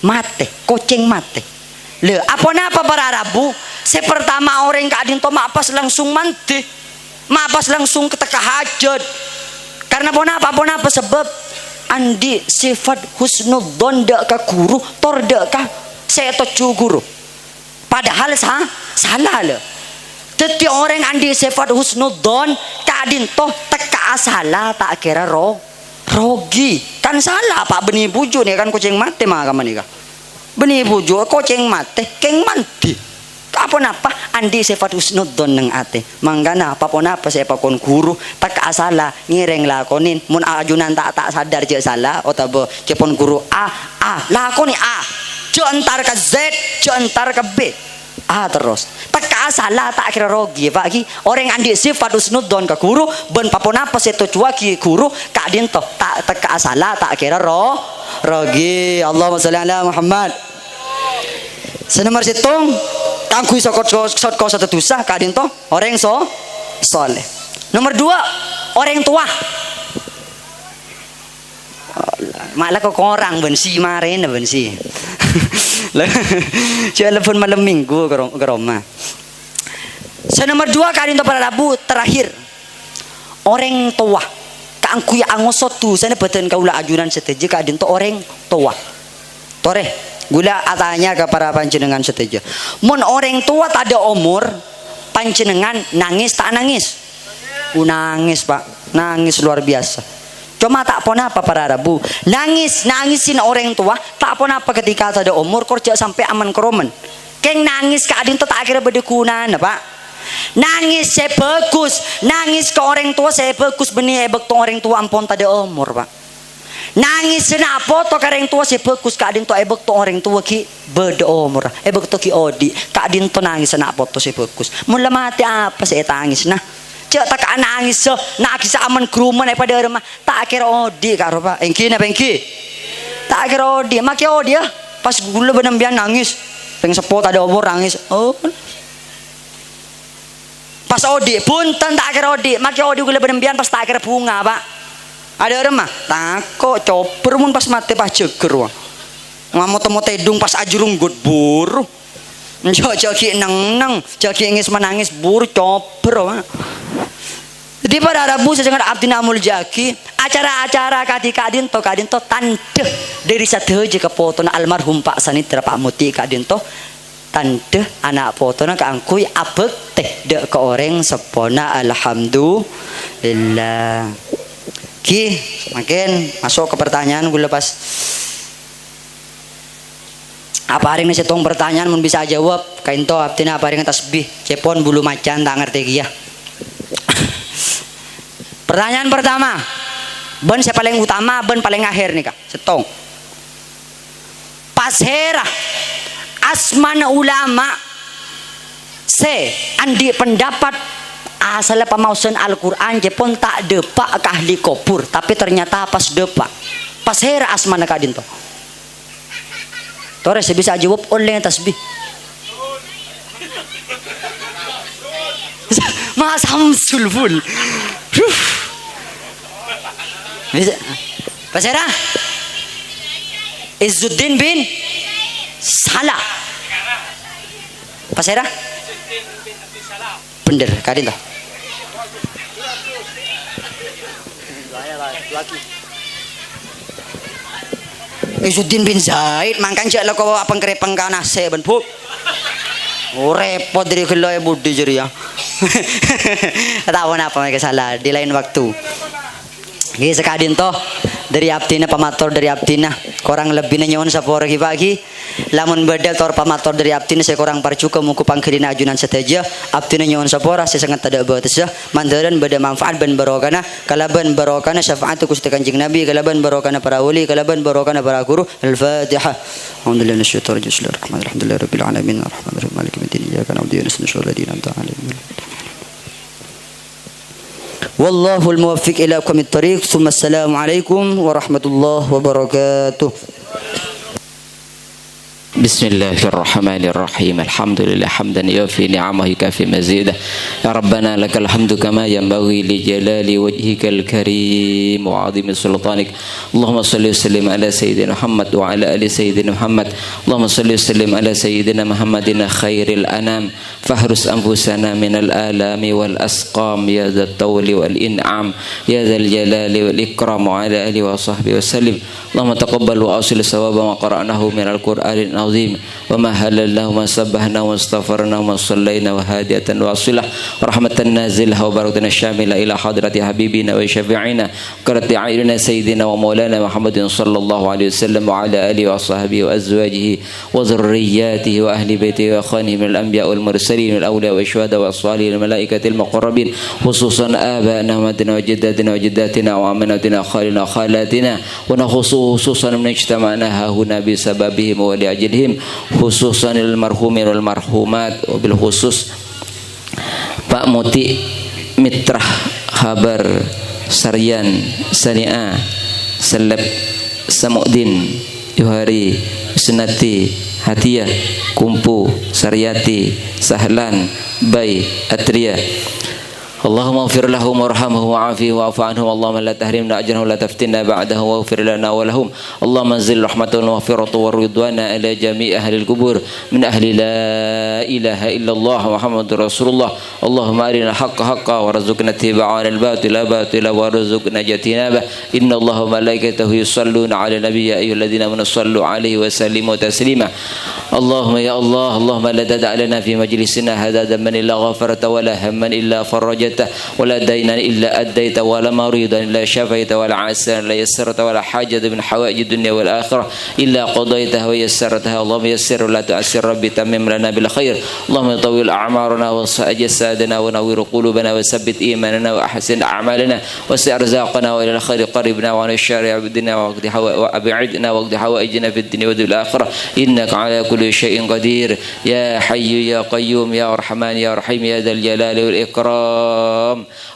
mate koceng mate le apa para rabu sepertama orang kadin to mapas langsung manti mapas langsung keteka hajat karena apa sebab andi sifat husnudzon dak ka guru tor dak ka setocu guru padahal salah le teti orang andi sifat husnudzon kadin toh teka salah tak kira rogi kan salah pak benih buju nih kan kucing mati mah kaman nih benih buju kucing mati keng mati apa andi sifat husnudzon neng ate manggana apa saya pakon guru teka salah ngireng lakonin mun ajunan tak sadar je salah otabo cepon guru lakoni Jo entar ke Z, jo entar ke B. Terus teka salah tak kira rogi Pak Ki orang andi sifat usnudon ke guru ben papona pas itu cua ki guru kak dinto tak teka salah tak kira rogi. Allahumma sholli ala Muhammad. Senomor situng tangguh sokot satu dosa kak dinto orang soleh. Nomor 2 orang tua. Malah kok orang bensi marin bensi. Telepon malam minggu ke Roma. Nomor 2 kali untuk para rabu terakhir orang tua. Kaangku ya angosot tu sana beten kaula ajunan seteja kadin to orang tua. Tore gula atanya ke para panjenengan seteja. Mun orang tua tak ada umur panjenengan nangis tak nangis? Nangis Pak, nangis luar biasa. Cuma tak pon apa para rabu nangisin orang tua tak pon apa ketika ada umur kerja sampai aman keromen keng nangis ke adin tak akhirnya berdekunan Pak nangis saya bagus nangis ke orang tua saya bagus benih ebek to orang tua ampun tak ada umur Pak nangis senapo to ke orang tua saya bagus ke adin to ebek to orang tua ki beda umur ebek to ki odi ke adin to nangis senapo to saya bagus mula mati apa saya tangis nah cek tak nangis so nangis aman keruman pada rumah tak kira odi karo Pak engki napa engki tak kira odi maki odi ya pas gula benembian nangis peng sepot ada umur nangis pas odi punten tak kira odi maki odi gula benembian pas tak kira bunga Pak ada rumah tak kok coper mun pas mati pas jeger wah ngamot-mot tedung pas ajurung gut buru joki nang joki ngis menangis buru coper wah. Jadi pada Rabu sesengat abdina mul jaki acara-acara kadin to tante dari satu je ke potona almarhum Pak Sanitra Pak Muti kadin to tante anak potona keangkui abek teh dek ke orang sepona alhamdulillah. Ki makin masuk ke pertanyaan gue lepas apa hari ini setong pertanyaan mun bisa jawab kain to abdina apa hari tasbih cepon bulu macan tak ngerti ya. Pertanyaan pertama, ben saya paling utama, ben paling akhir nih kak, setong. Pasera asmana ulama se andi pendapat asal pemausan Al-Quran Jepun tak depak ke ahli kopur, tapi ternyata pas depak. Pasera asmana kadin to. Tore saya bisa jawab oleh tasbih. Mas Hamsul full. Bisa. Pasera Izzuddin bin Salah. Pasera bener kadin toh. Izzuddin bin Zaid mangkan jak lo kau apa kerepeng kana se ben bu. Oh repot dari gelo ya budi jadi ya. Tahu apa mereka salah di lain waktu. Ini sekadin toh dari abdina pamator dari abdina korang lebih nyon sapor pagi lamun bedel tor pamator dari abdina saya korang parcuka muku pangkirina ajunan seteja abdina nyon sapora saya sangat tidak batas ya mandaran beda manfaat ben barokana kalaban barokana syafaat kusti kanjeng nabi kalaban barokana para wali kalaban barokana para guru al-fatihah alhamdulillah nasyaitanir rajim alhamdulillah rabbil alamin arrahmanirrahim maliki yaumiddin iyyaka na'budu wa iyyaka nasta'in والله الموفق إلى أقوم الطريق ثم السلام عليكم ورحمة الله وبركاته. بسم الله الرحمن الرحيم الحمد لله حمدا يوفي نعمه كافي مزيده يا ربنا لك الحمد كما ينبغي لجلال وجهك الكريم وعظيم سلطانك اللهم صل وسلم على سيدنا محمد وعلى ال سيدنا محمد اللهم صل وسلم على سيدنا محمد خير الانام فاحرس انفسنا من الالام والاسقام يا ذا الطول والانعام يا ذا الجلال والاكرام وعلى اله وصحبه وسلم اللهم تقبل واصل ثواب ما قرأناه من القرآن العظيم وما هللناه وما سبحناه واستغفرناه وما صلينا وهادية واصلة ورحمة نازلة وبركة الشاملة إلى حضرة حبيبنا وشفيعنا وقرة أعيننا سيدنا ومولانا محمد صلى الله عليه وسلم وعلى آله وصحبه وأزواجه وذرياته وأهل بيته وأخوانه من الأنبياء والمرسلين والأولياء والشهداء والصالحين الملائكة المقربين خصوصا آبائنا وجداتنا وجداتنا وعماتنا وخالنا وخالاتنا ونخص خصوصا من اجتمعنا ها هنا بسببهم ولأجلهم alaihim khususan lil marhumin wal marhumat, wabil khusus Pak Muti Mitrah Habar Sarian Sania Seleb Samudin Yuhari Senati Hatiya Kumpu Saryati Sahlan Bay Atria. Allahumma ighfir lahum warhamhum wa'afihi wa'fu anhum. Allahumma la tahrimna ajrahum la taftinna ba'dahu waghfir lana wa lahum. Allahumma anzil rahmatan wa maghfiratan wa ridwana ala jami'i ahli al-qubur min ahli la ilaha illallah Muhammadur Rasulullah. Allahumma arina haqqa haqqa warzuqna ittiba'ana al-batila batila warzuqna ijtinabah. Inna Allaha wa malaikatahu yusalluna 'ala nabiyyi ayyuhalladhina amanu sallu 'alaihi wa sallimu taslima. Allahumma ya Allah, Allahumma la tad'a lana fi majlisina hadha dhanban illa ghafarta wa la hamman illa farajta ولا دينا إلا أديت ولا مريضا إلا شفيت ولا عسيرا إلا يسرت ولا حاجة من حوائج الدنيا والآخرة إلا قضيتها ويسرتها. اللهم يسر ولا تعسر ربي تمم لنا بالخير. اللهم طول أعمارنا وصأ جسادنا ونور قلوبنا وثبت إيماننا وأحسن أعمالنا وسع رزاقنا وإلى الخير قربنا وعن الشر عبدنا وأبعدنا واقض حوائجنا في الدنيا والآخرة إنك على كل شيء قدير. يا حي يا قيوم يا رحمن يا رحيم يا ذا الجلال والإكرام.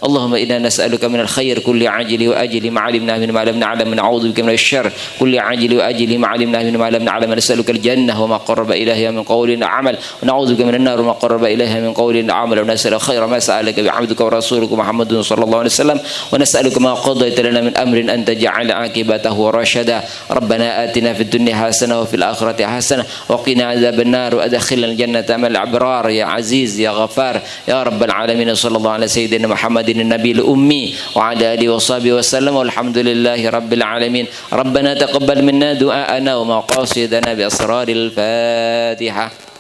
اللهم إنا نسألك من الخير كل عاجل وآجل ما علمنا منه ما لم نعلم. ونعوذ بك من الشر كل عاجل وآجل ما علمنا منه ما لم نعلم. نسألك الجنة وما قرب إليها من قول وعمل. ونعوذ بك من النار وما قرب إليها من قول وعمل. ونسأل خير ما سألك بعبدك ورسولك محمد صلى الله عليه وسلم. ونسألك ما قضيت لنا من أمر أن تجعل عاقبته رشدا. ربنا آتنا في الدنيا حسنة وفي الآخرة حسنة وقنا عذاب النار وأدخلنا الجنة مع الأبرار يا عزيز يا غفار يا رب العالمين. صلى الله على سيدنا محمد النبي الأمي وعلى آله وصحبه وسلم والحمد لله رب العالمين. ربنا تقبل منا دعاءنا ومقاصدنا بأسرار الفاتحة.